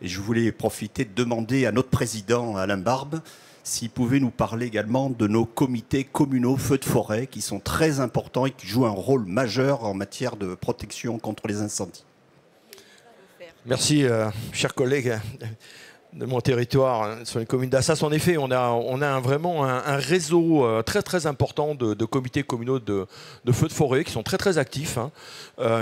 Speaker 7: Et je voulais profiter de demander à notre président, Alain Barbe, s'il pouvait nous parler également de nos comités communaux feux de forêt qui sont très importants et qui jouent un rôle majeur en matière de protection contre les incendies.
Speaker 5: Merci, chers collègues de mon territoire, sur les communes d'Assas. En effet, on a vraiment un réseau très très important de comités communaux de feux de forêt qui sont très très actifs,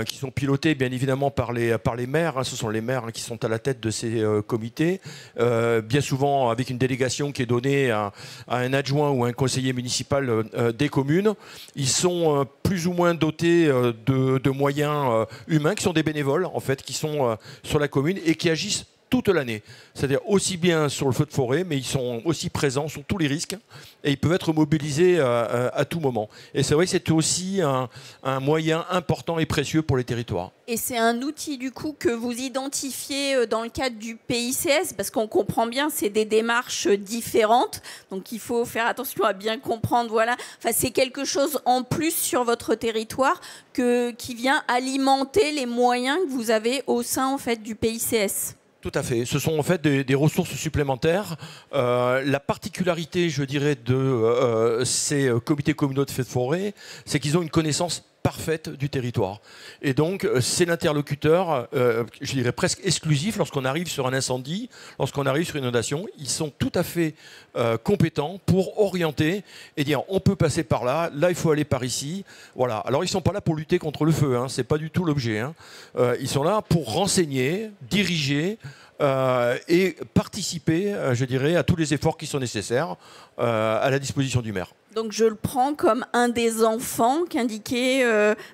Speaker 5: qui sont pilotés bien évidemment par les maires. Ce sont les maires qui sont à la tête de ces comités, bien souvent avec une délégation qui est donnée à un adjoint ou un conseiller municipal des communes. Ils sont plus ou moins dotés de moyens humains qui sont des bénévoles en fait, qui sont sur la commune et qui agissent toute l'année, c'est-à-dire aussi bien sur le feu de forêt, mais ils sont aussi présents sur tous les risques et ils peuvent être mobilisés à tout moment. Et c'est vrai que c'est aussi un moyen important et précieux pour les territoires.
Speaker 1: Et c'est un outil du coup que vous identifiez dans le cadre du PICS, parce qu'on comprend bien, c'est des démarches différentes, donc il faut faire attention à bien comprendre. Voilà, enfin, c'est quelque chose en plus sur votre territoire qui vient alimenter les moyens que vous avez au sein en fait du PICS.
Speaker 5: Tout à fait. Ce sont en fait des ressources supplémentaires. La particularité, je dirais, de ces comités communaux de feux de forêt, c'est qu'ils ont une connaissance parfaite du territoire. Et donc, c'est l'interlocuteur, je dirais presque exclusif, lorsqu'on arrive sur un incendie, lorsqu'on arrive sur une inondation. Ils sont tout à fait compétents pour orienter et dire on peut passer par là, là il faut aller par ici. Voilà. Alors, ils ne sont pas là pour lutter contre le feu, hein, ce n'est pas du tout l'objet. Hein. Ils sont là pour renseigner, diriger, et participer, je dirais, à tous les efforts qui sont nécessaires à la disposition du maire.
Speaker 1: Donc je le prends comme un des enfants qu'indiquait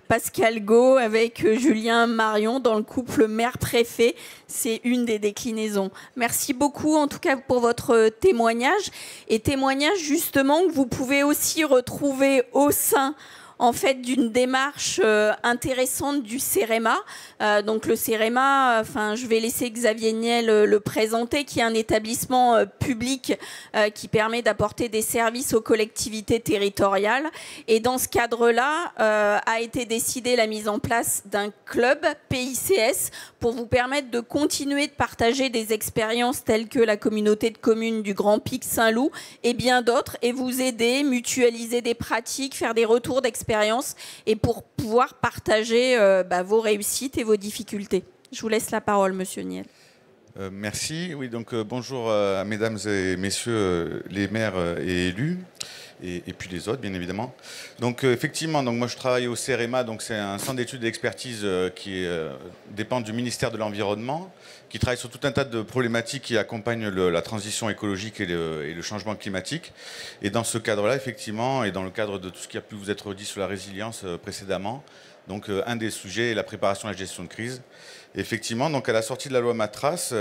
Speaker 1: Pascal Gau avec Julien Marion dans le couple maire-préfet. C'est une des déclinaisons. Merci beaucoup en tout cas pour votre témoignage. Et témoignage justement que vous pouvez aussi retrouver au sein en fait d'une démarche intéressante du CEREMA. Donc le CEREMA, je vais laisser Xavier Niel le présenter, qui est un établissement public qui permet d'apporter des services aux collectivités territoriales. Et dans ce cadre-là, a été décidée la mise en place d'un club PICS pour vous permettre de continuer de partager des expériences telles que la communauté de communes du Grand Pic Saint-Loup et bien d'autres, et vous aider, mutualiser des pratiques, faire des retours d'expérience et pour pouvoir partager vos réussites et vos difficultés. Je vous laisse la parole, Monsieur Niel.
Speaker 8: Merci. Oui, donc bonjour à mesdames et messieurs les maires et élus, et puis les autres, bien évidemment. Donc effectivement, donc moi je travaille au CEREMA, donc c'est un centre d'études et d'expertise qui dépend du ministère de l'Environnement, qui travaille sur tout un tas de problématiques qui accompagnent la transition écologique et le changement climatique. Et dans ce cadre-là, effectivement, et dans le cadre de tout ce qui a pu vous être dit sur la résilience précédemment, donc un des sujets est la préparation à la gestion de crise. Et effectivement, donc à la sortie de la loi Matras,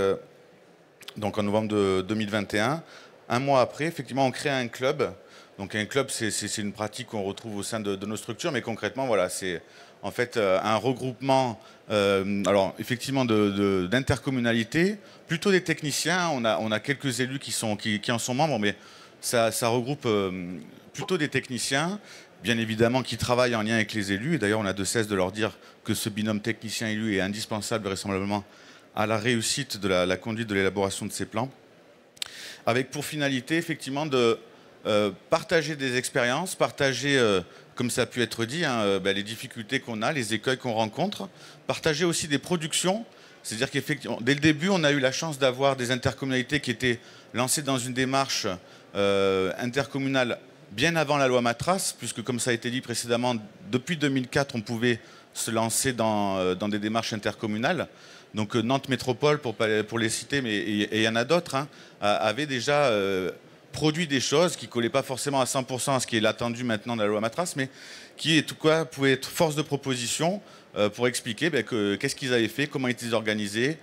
Speaker 8: donc en novembre 2021, un mois après, effectivement, on crée un club. Donc un club, c'est une pratique qu'on retrouve au sein de nos structures, mais concrètement, voilà, c'est en fait un regroupement, alors effectivement d'intercommunalité, plutôt des techniciens. On a quelques élus qui en sont membres, mais ça regroupe plutôt des techniciens, bien évidemment, qui travaillent en lien avec les élus. Et d'ailleurs, on a de cesse de leur dire que ce binôme technicien-élu est indispensable vraisemblablement à la réussite de la conduite de l'élaboration de ces plans, avec pour finalité effectivement de partager des expériences, partager, comme ça a pu être dit, les difficultés qu'on a, les écueils qu'on rencontre, partager aussi des productions. C'est-à-dire qu'effectivement, dès le début, on a eu la chance d'avoir des intercommunalités qui étaient lancées dans une démarche intercommunale bien avant la loi Matras, puisque comme ça a été dit précédemment, depuis 2004, on pouvait se lancer dans des démarches intercommunales. Donc Nantes Métropole, pour les citer, mais il y en a d'autres, avait déjà produit des choses qui ne collaient pas forcément à 100% à ce qui est attendu maintenant de la loi Matras, mais qui, en tout cas, pouvaient être force de proposition pour expliquer qu'est-ce qu'ils avaient fait, comment ils étaient organisés,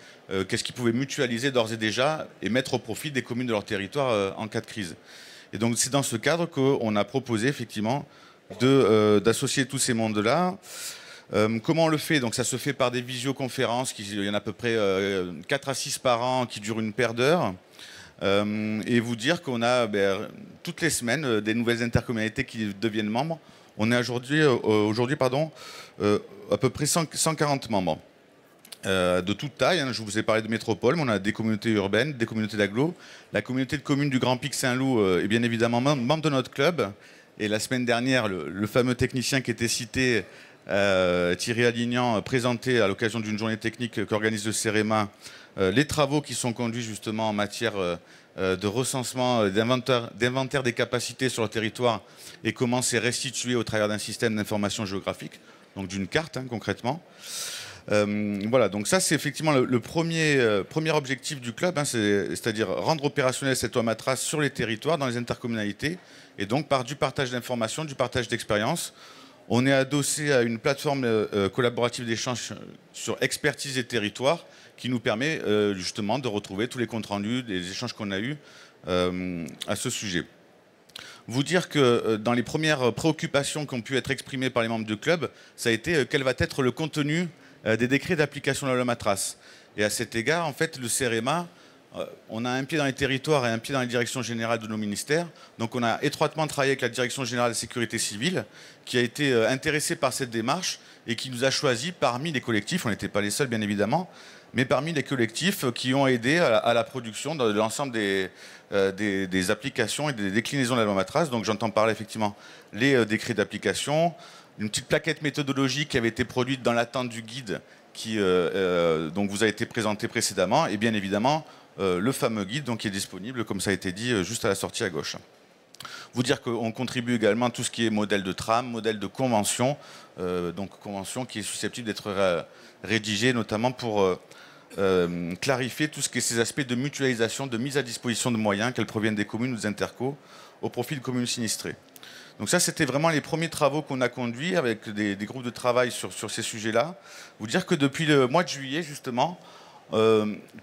Speaker 8: qu'est-ce qu'ils pouvaient mutualiser d'ores et déjà et mettre au profit des communes de leur territoire en cas de crise. Et donc c'est dans ce cadre qu'on a proposé effectivement d'associer tous ces mondes-là. Comment on le fait? Donc ça se fait par des visioconférences, il y en a à peu près 4 à 6 par an qui durent une paire d'heures. Et vous dire qu'on a toutes les semaines des nouvelles intercommunalités qui deviennent membres. On est aujourd'hui à peu près 140 membres de toute taille. Je vous ai parlé de métropole, mais on a des communautés urbaines, des communautés d'agglo. La communauté de communes du Grand Pic Saint-Loup est bien évidemment membre de notre club. Et la semaine dernière, le fameux technicien qui était cité, Thierry Alignan, présentait à l'occasion d'une journée technique qu'organise le CEREMA les travaux qui sont conduits justement en matière de recensement, d'inventaire des capacités sur le territoire et comment c'est restitué au travers d'un système d'information géographique, donc d'une carte concrètement. Voilà, donc ça c'est effectivement le premier objectif du club, c'est-à-dire rendre opérationnel cette loi Matras sur les territoires, dans les intercommunalités, et donc par du partage d'informations, du partage d'expériences. On est adossé à une plateforme collaborative d'échange sur expertise et territoire qui nous permet justement de retrouver tous les comptes rendus, des échanges qu'on a eus à ce sujet. Vous dire que dans les premières préoccupations qui ont pu être exprimées par les membres du club, ça a été quel va être le contenu des décrets d'application de la loi Matras. Et à cet égard, en fait, le CEREMA, on a un pied dans les territoires et un pied dans les directions générales de nos ministères. Donc on a étroitement travaillé avec la Direction générale de la sécurité civile, qui a été intéressée par cette démarche et qui nous a choisis parmi les collectifs, on n'était pas les seuls bien évidemment, mais parmi les collectifs qui ont aidé à la production de l'ensemble des applications et des déclinaisons de la loi Matras. Donc j'entends parler effectivement les décrets d'application, une petite plaquette méthodologique qui avait été produite dans l'attente du guide qui donc vous a été présenté précédemment, et bien évidemment le fameux guide donc, qui est disponible, comme ça a été dit, juste à la sortie à gauche. Vous dire qu'on contribue également à tout ce qui est modèle de trame, modèle de convention, donc convention qui est susceptible d'être rédigée notamment pour clarifier tout ce qui est ces aspects de mutualisation, de mise à disposition de moyens, qu'elles proviennent des communes ou des intercos, au profit de communes sinistrées. Donc ça, c'était vraiment les premiers travaux qu'on a conduits avec des groupes de travail sur ces sujets-là. Vous dire que depuis le mois de juillet, justement,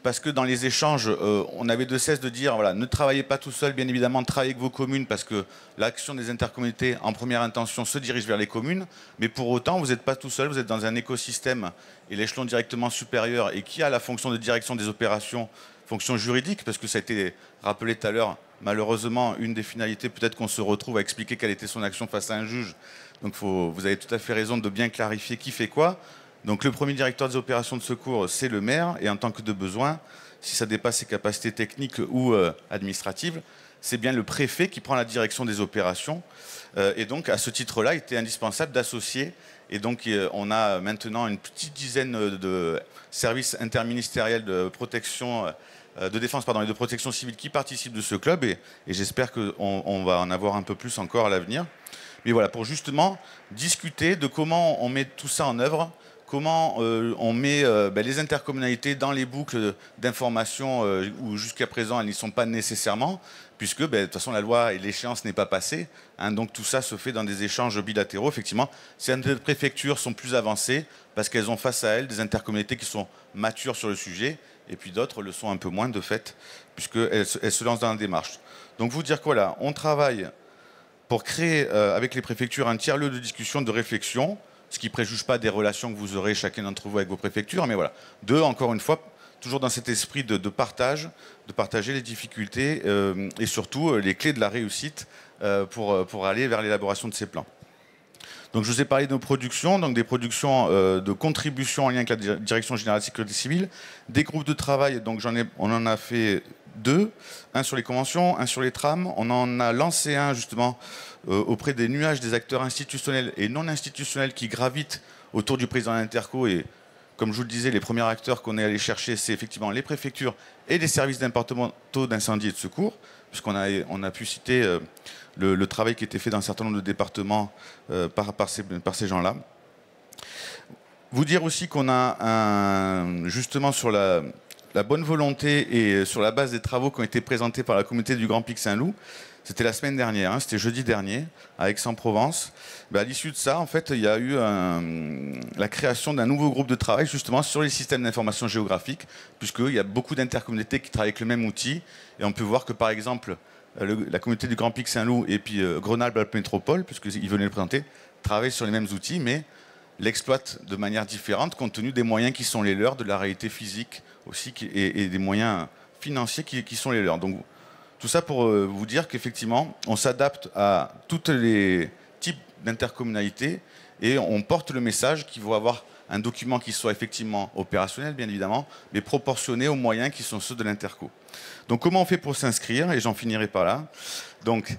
Speaker 8: parce que dans les échanges, on avait de cesse de dire, voilà, ne travaillez pas tout seul, bien évidemment, travaillez avec vos communes, parce que l'action des intercommunautés, en première intention, se dirige vers les communes, mais pour autant, vous n'êtes pas tout seul, vous êtes dans un écosystème, et l'échelon directement supérieur, et qui a la fonction de direction des opérations, fonction juridique, parce que ça a été rappelé tout à l'heure, malheureusement, une des finalités, peut-être qu'on se retrouve à expliquer quelle était son action face à un juge, donc vous avez tout à fait raison de bien clarifier qui fait quoi. Donc le premier directeur des opérations de secours, c'est le maire, et en tant que de besoin, si ça dépasse ses capacités techniques ou administratives, c'est bien le préfet qui prend la direction des opérations. Et donc à ce titre-là, il était indispensable d'associer. Et donc on a maintenant une petite dizaine de services interministériels de protection, de défense et de protection civile qui participent de ce club, et j'espère qu'on va en avoir un peu plus encore à l'avenir. Mais voilà, pour justement discuter de comment on met tout ça en œuvre, comment on met les intercommunalités dans les boucles d'information où jusqu'à présent elles n'y sont pas nécessairement, puisque de toute façon la loi et l'échéance n'est pas passée. Hein, donc tout ça se fait dans des échanges bilatéraux. Effectivement, certaines préfectures sont plus avancées parce qu'elles ont face à elles des intercommunalités qui sont matures sur le sujet, et puis d'autres le sont un peu moins de fait, puisqu'elles se lancent dans la démarche. Donc vous dire que voilà, on travaille pour créer avec les préfectures un tiers-lieu de discussion, de réflexion, ce qui ne préjuge pas des relations que vous aurez chacun d'entre vous avec vos préfectures, mais voilà. Encore une fois, toujours dans cet esprit de partage, de partager les difficultés et surtout les clés de la réussite pour aller vers l'élaboration de ces plans. Donc je vous ai parlé de nos productions, donc des productions de contribution en lien avec la Direction Générale de Sécurité Civile, des groupes de travail, donc on en a fait 2, un sur les conventions, un sur les trames. On en a lancé un justement auprès des nuages des acteurs institutionnels et non institutionnels qui gravitent autour du président de l'Interco. Et comme je vous le disais, les premiers acteurs qu'on est allé chercher, c'est effectivement les préfectures et les services départementaux d'incendie et de secours, puisqu'on a pu citer le travail qui était fait dans un certain nombre de départements par ces gens-là. Vous dire aussi qu'on a justement sur la bonne volonté et sur la base des travaux qui ont été présentés par la communauté du Grand Pic Saint-Loup, c'était la semaine dernière, hein, c'était jeudi dernier, à Aix-en-Provence. À l'issue de ça, en fait, il y a eu la création d'un nouveau groupe de travail justement sur les systèmes d'information géographique, puisqu'il y a beaucoup d'intercommunautés qui travaillent avec le même outil. Et on peut voir que, par exemple, la communauté du Grand Pic Saint-Loup et puis Grenoble-Alpes Métropole, puisqu'ils venaient le présenter, travaillent sur les mêmes outils, mais l'exploitent de manière différente, compte tenu des moyens qui sont les leurs, de la réalité physique aussi, et des moyens financiers qui sont les leurs. Donc, tout ça pour vous dire qu'effectivement, on s'adapte à tous les types d'intercommunalités et on porte le message qu'il faut avoir un document qui soit effectivement opérationnel, bien évidemment, mais proportionné aux moyens qui sont ceux de l'Interco. Donc, comment on fait pour s'inscrire? Et j'en finirai par là. Donc,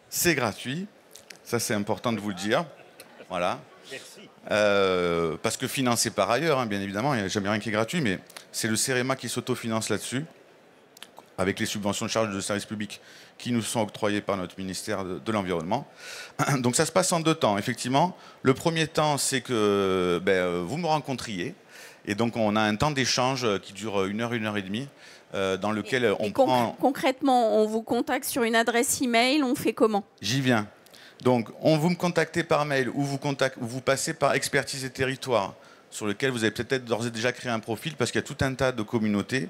Speaker 8: c'est gratuit. Ça, c'est important de vous le dire. Voilà. Parce que financé par ailleurs, hein, bien évidemment, il n'y a jamais rien qui est gratuit, mais c'est le CEREMA qui s'autofinance là-dessus, avec les subventions de charges de services publics qui nous sont octroyées par notre ministère de l'Environnement. Donc ça se passe en 2 temps, effectivement. Le premier temps, c'est que vous me rencontriez, et donc on a un temps d'échange qui dure 1 heure, 1 heure et demie, dans lequel on prend...
Speaker 1: Concrètement, on vous contacte sur une adresse email, on fait comment?
Speaker 8: J'y viens. Donc, vous me contactez par mail ou vous passez par Expertise et Territoire, sur lequel vous avez peut-être d'ores et déjà créé un profil, parce qu'il y a tout un tas de communautés.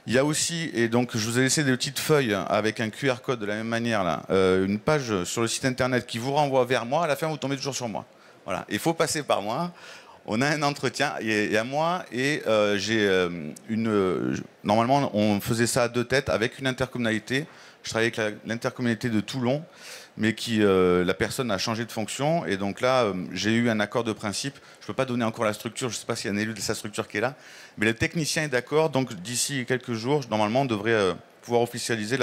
Speaker 8: Il y a aussi, et donc je vous ai laissé des petites feuilles avec un QR code de la même manière, là, une page sur le site internet qui vous renvoie vers moi. À la fin, vous tombez toujours sur moi. Voilà. Il faut passer par moi. On a un entretien, et à moi, et normalement, on faisait ça à 2 têtes avec une intercommunalité. Je travaillais avec l'intercommunalité de Toulon, mais la personne a changé de fonction. Et donc là, j'ai eu un accord de principe. Je ne peux pas donner encore la structure. Je ne sais pas s'il y a un élu de sa structure qui est là. Mais le technicien est d'accord. Donc d'ici quelques jours, normalement, on devrait pouvoir officialiser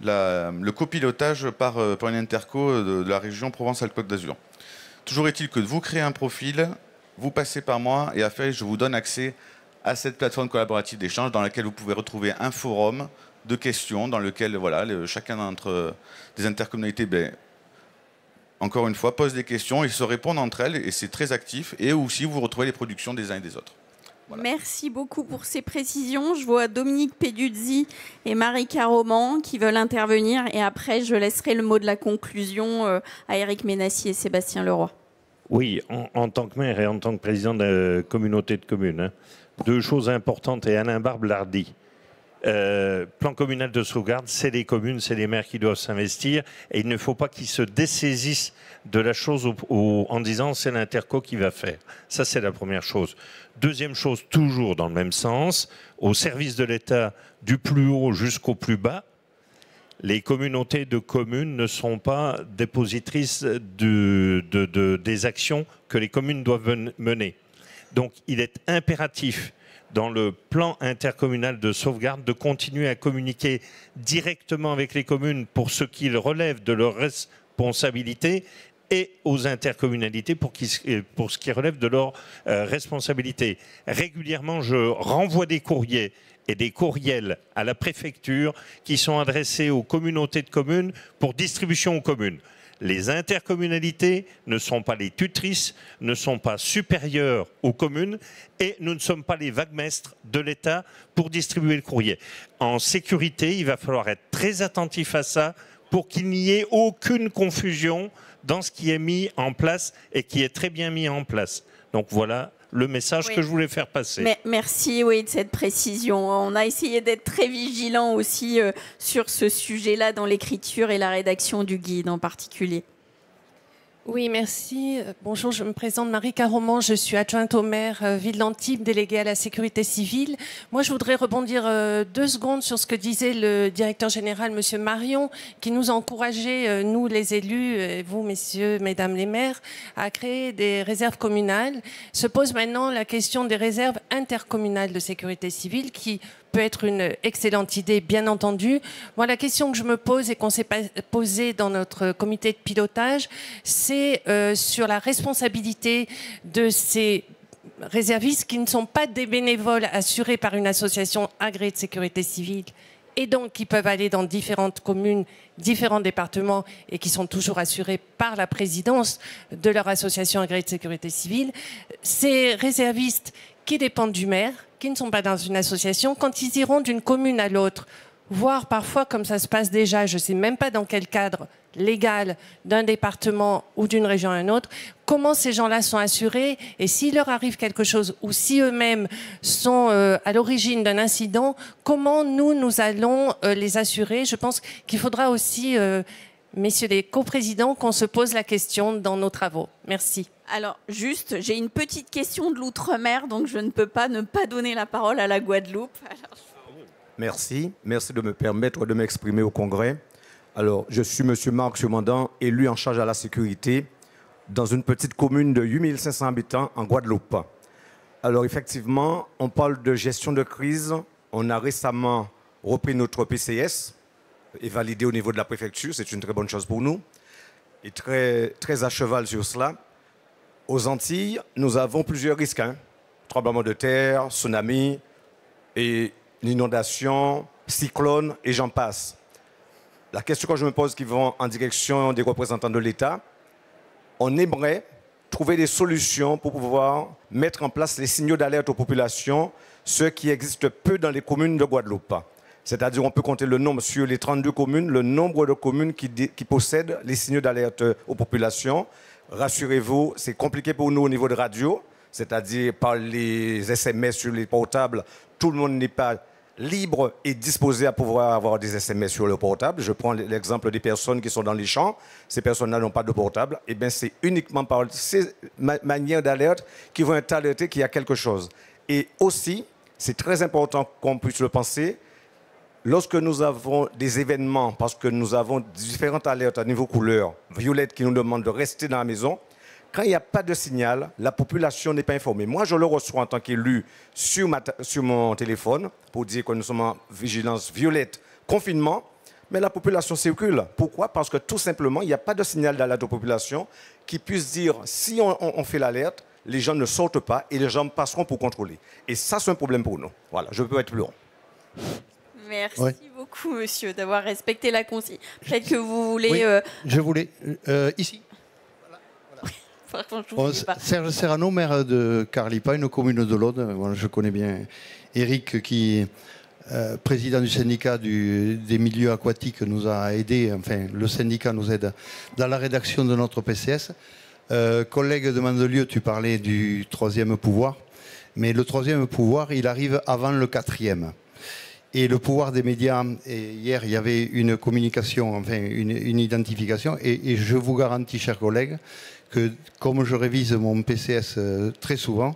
Speaker 8: le copilotage par une interco de la région Provence-Alpes-Côte d'Azur. Toujours est-il que vous créez un profil, vous passez par moi et après je vous donne accès à cette plateforme collaborative d'échange dans laquelle vous pouvez retrouver un forum de questions dans lequel voilà, chacun d'entre des intercommunalités, encore une fois, pose des questions et se répondent entre elles et c'est très actif et aussi vous retrouvez les productions des uns et des autres. Voilà.
Speaker 1: Merci beaucoup pour ces précisions. Je vois Dominique Peduzzi et Marika Roman qui veulent intervenir. Et après, je laisserai le mot de la conclusion à Éric Ménassier et Sébastien Leroy.
Speaker 9: Oui, en tant que maire et en tant que président de la communauté de communes, deux choses importantes. Et Alain Barbe l'a dit. Plan communal de sauvegarde, c'est les communes, c'est les maires qui doivent s'investir. Et il ne faut pas qu'ils se dessaisissent de la chose en disant c'est l'interco qui va faire. Ça, c'est la première chose. Deuxième chose, toujours dans le même sens, au service de l'État, du plus haut jusqu'au plus bas, les communautés de communes ne sont pas dépositrices des actions que les communes doivent mener. Donc, il est impératif dans le plan intercommunal de sauvegarde de continuer à communiquer directement avec les communes pour ce qui relève de leurs responsabilités et aux intercommunalités pour ce qui relève de leurs responsabilités. Régulièrement, je renvoie des courriers et des courriels à la préfecture qui sont adressés aux communautés de communes pour distribution aux communes. Les intercommunalités ne sont pas les tutrices, ne sont pas supérieures aux communes et nous ne sommes pas les vaguemestres de l'État pour distribuer le courrier. En sécurité, il va falloir être très attentif à ça pour qu'il n'y ait aucune confusion dans ce qui est mis en place et qui est très bien mis en place. Donc voilà le message que je voulais faire passer.
Speaker 1: Merci de cette précision. On a essayé d'être très vigilant aussi sur ce sujet-là dans l'écriture et la rédaction du guide en particulier.
Speaker 10: Oui, merci. Bonjour, je me présente Marika Roman, je suis adjointe au maire Ville d'Antibes, déléguée à la sécurité civile. Moi, je voudrais rebondir 2 secondes sur ce que disait le directeur général, monsieur Marion, qui nous a encouragé, nous les élus, vous, messieurs, mesdames les maires, à créer des réserves communales. Se pose maintenant la question des réserves intercommunales de sécurité civile qui peut être une excellente idée, bien entendu. Moi, la question que je me pose et qu'on s'est posée dans notre comité de pilotage, c'est sur la responsabilité de ces réservistes qui ne sont pas des bénévoles assurés par une association agréée de sécurité civile et donc qui peuvent aller dans différentes communes, différents départements et qui sont toujours assurés par la présidence de leur association agréée de sécurité civile. Ces réservistes qui dépendent du maire, qui ne sont pas dans une association, quand ils iront d'une commune à l'autre, voire parfois comme ça se passe déjà, je ne sais même pas dans quel cadre légal d'un département ou d'une région à un autre, comment ces gens-là sont assurés et s'il leur arrive quelque chose ou si eux-mêmes sont à l'origine d'un incident, comment nous allons les assurer. Je pense qu'il faudra aussi, messieurs les coprésidents, qu'on se pose la question dans nos travaux. Merci.
Speaker 1: Alors, juste, j'ai une petite question de l'outre-mer, donc je ne peux pas ne pas donner la parole à la Guadeloupe.
Speaker 11: Merci de me permettre de m'exprimer au Congrès. Alors, je suis M. Marc Chemandant, élu en charge à la sécurité dans une petite commune de 8500 habitants en Guadeloupe. Alors, effectivement, on parle de gestion de crise. On a récemment repris notre PCS et validé au niveau de la préfecture. C'est une très bonne chose pour nous et très à cheval sur cela. Aux Antilles, nous avons plusieurs risques. Tremblement de terre, tsunami, et inondations, cyclones, et j'en passe. La question que je me pose qui vont en direction des représentants de l'État, on aimerait trouver des solutions pour pouvoir mettre en place les signaux d'alerte aux populations, ceux qui existent peu dans les communes de Guadeloupe. C'est-à-dire on peut compter le nombre sur les 32 communes, le nombre de communes qui possèdent les signaux d'alerte aux populations. Rassurez-vous, c'est compliqué pour nous au niveau de radio, c'est-à-dire par les SMS sur les portables, tout le monde n'est pas libre et disposé à pouvoir avoir des SMS sur le portable. Je prends l'exemple des personnes qui sont dans les champs, ces personnes-là n'ont pas de portable, et bien c'est uniquement par ces manières d'alerte qu'ils vont être alertés qu'il y a quelque chose. Et aussi, c'est très important qu'on puisse le penser, lorsque nous avons des événements, parce que nous avons différentes alertes à niveau couleur, violette qui nous demandent de rester dans la maison, quand il n'y a pas de signal, la population n'est pas informée. Moi, je le reçois en tant qu'élu sur mon téléphone pour dire que nous sommes en vigilance violette, confinement. mais la population circule. Pourquoi? Parce que tout simplement, il n'y a pas de signal d'alerte aux populations qui puisse dire, si on fait l'alerte, les gens ne sortent pas et les gens passeront pour contrôler. Et ça, c'est un problème pour nous. Voilà, je peux être plus long.
Speaker 1: Merci beaucoup, monsieur, d'avoir respecté la consigne. Peut-être que vous voulez...
Speaker 12: Je voulais... ici. Serge Serrano, maire de Carlipa, une commune de l'Aude. Voilà, je connais bien Eric qui est président du syndicat des milieux aquatiques, nous a aidé, enfin le syndicat nous aide dans la rédaction de notre PCS. Collègue de Mandelieu, tu parlais du troisième pouvoir, mais le troisième pouvoir, il arrive avant le quatrième. Et le pouvoir des médias, et hier il y avait une communication, enfin une identification, et je vous garantis, chers collègues, que comme je révise mon PCS très souvent,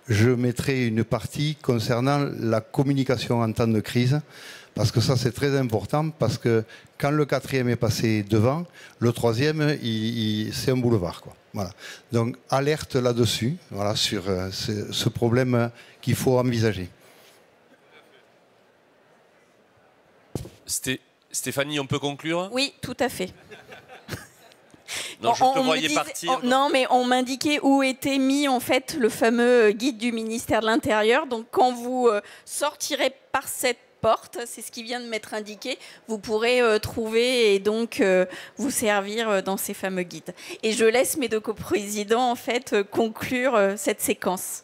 Speaker 12: je mettrai une partie concernant la communication en temps de crise, parce que ça c'est très important, parce que quand le quatrième est passé devant, le troisième, c'est un boulevard, quoi. Voilà. Donc alerte là-dessus, voilà, sur ce problème qu'il faut envisager.
Speaker 2: Stéphanie, on peut conclure?
Speaker 1: Oui, tout à fait.
Speaker 2: Non, je te voyais partir.
Speaker 1: Non, mais on m'indiquait où était mis en fait le fameux guide du ministère de l'Intérieur. Donc quand vous sortirez par cette porte, c'est ce qui vient de m'être indiqué, vous pourrez trouver et donc vous servir dans ces fameux guides. Et je laisse mes deux coprésidents en fait conclure cette séquence.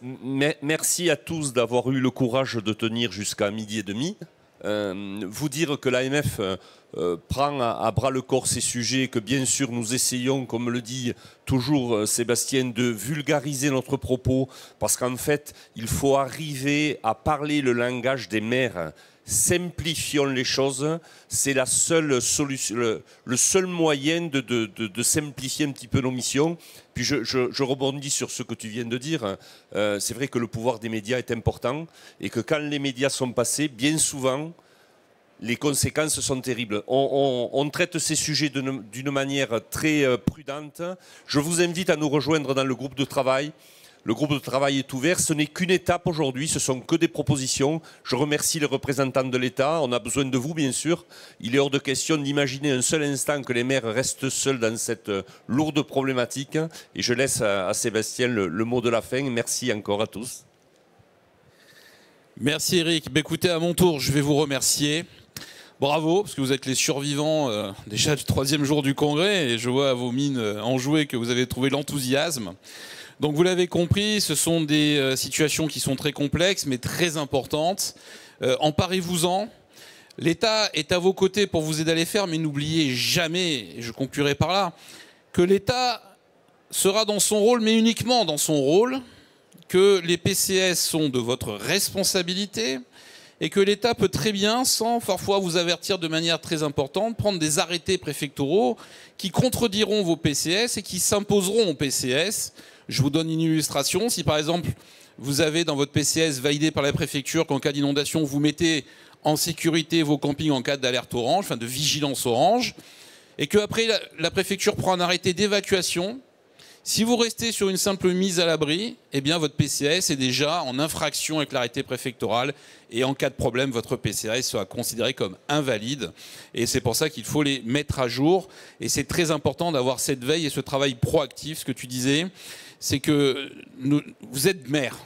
Speaker 2: Merci à tous d'avoir eu le courage de tenir jusqu'à 12h30. Vous dire que l'AMF prend à bras le corps ces sujets, que bien sûr nous essayons, comme le dit toujours Sébastien, de vulgariser notre propos, parce qu'en fait il faut arriver à parler le langage des maires. Simplifions les choses, c'est la seule solution, le seul moyen de simplifier un petit peu nos missions. Puis je rebondis sur ce que tu viens de dire. C'est vrai que le pouvoir des médias est important et que quand les médias sont passés, bien souvent, les conséquences sont terribles. On traite ces sujets d'une manière très prudente. Je vous invite à nous rejoindre dans le groupe de travail. Le groupe de travail est ouvert, ce n'est qu'une étape aujourd'hui, ce sont que des propositions. Je remercie les représentants de l'État, on a besoin de vous bien sûr. Il est hors de question d'imaginer un seul instant que les maires restent seuls dans cette lourde problématique. Et je laisse à Sébastien le mot de la fin. Merci encore à tous.
Speaker 3: Merci Eric. Écoutez, à mon tour, je vais vous remercier. Bravo, parce que vous êtes les survivants déjà du 3e jour du congrès. Et je vois à vos mines enjouées que vous avez trouvé l'enthousiasme. Donc vous l'avez compris, ce sont des situations qui sont très complexes mais très importantes. Emparez-vous-en. L'État est à vos côtés pour vous aider à les faire, mais n'oubliez jamais, et je conclurai par là, que l'État sera dans son rôle, mais uniquement dans son rôle, que les PCS sont de votre responsabilité et que l'État peut très bien, sans parfois vous avertir de manière très importante, prendre des arrêtés préfectoraux qui contrediront vos PCS et qui s'imposeront aux PCS. Je vous donne une illustration. Si par exemple, vous avez dans votre PCS validé par la préfecture qu'en cas d'inondation, vous mettez en sécurité vos campings en cas d'alerte orange, enfin de vigilance orange, et qu'après la préfecture prend un arrêté d'évacuation, si vous restez sur une simple mise à l'abri, eh bien votre PCS est déjà en infraction avec l'arrêté préfectoral et en cas de problème, votre PCS sera considéré comme invalide. Et c'est pour ça qu'il faut les mettre à jour. Et c'est très important d'avoir cette veille et ce travail proactif. Ce que tu disais, c'est que vous êtes maire.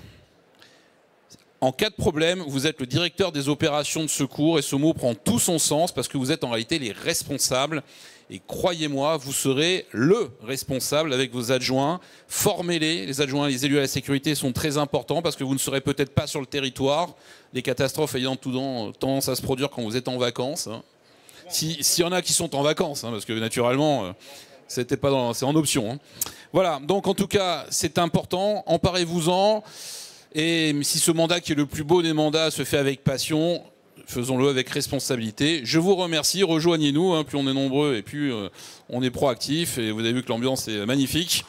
Speaker 3: En cas de problème, vous êtes le directeur des opérations de secours et ce mot prend tout son sens parce que vous êtes en réalité les responsables. Et croyez-moi, vous serez le responsable avec vos adjoints. Formez-les. Les adjoints, les élus à la sécurité sont très importants parce que vous ne serez peut-être pas sur le territoire. Les catastrophes ayant tendance à se produire quand vous êtes en vacances. Hein. S'il y en a qui sont en vacances, hein, parce que naturellement, c'est en option. Hein. Voilà, donc en tout cas, c'est important. Emparez-vous-en. Et si ce mandat qui est le plus beau des mandats se fait avec passion, faisons-le avec responsabilité. Je vous remercie, rejoignez-nous, hein, plus on est nombreux et plus on est proactif. Et vous avez vu que l'ambiance est magnifique.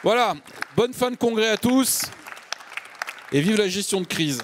Speaker 3: Voilà, bonne fin de congrès à tous et vive la gestion de crise.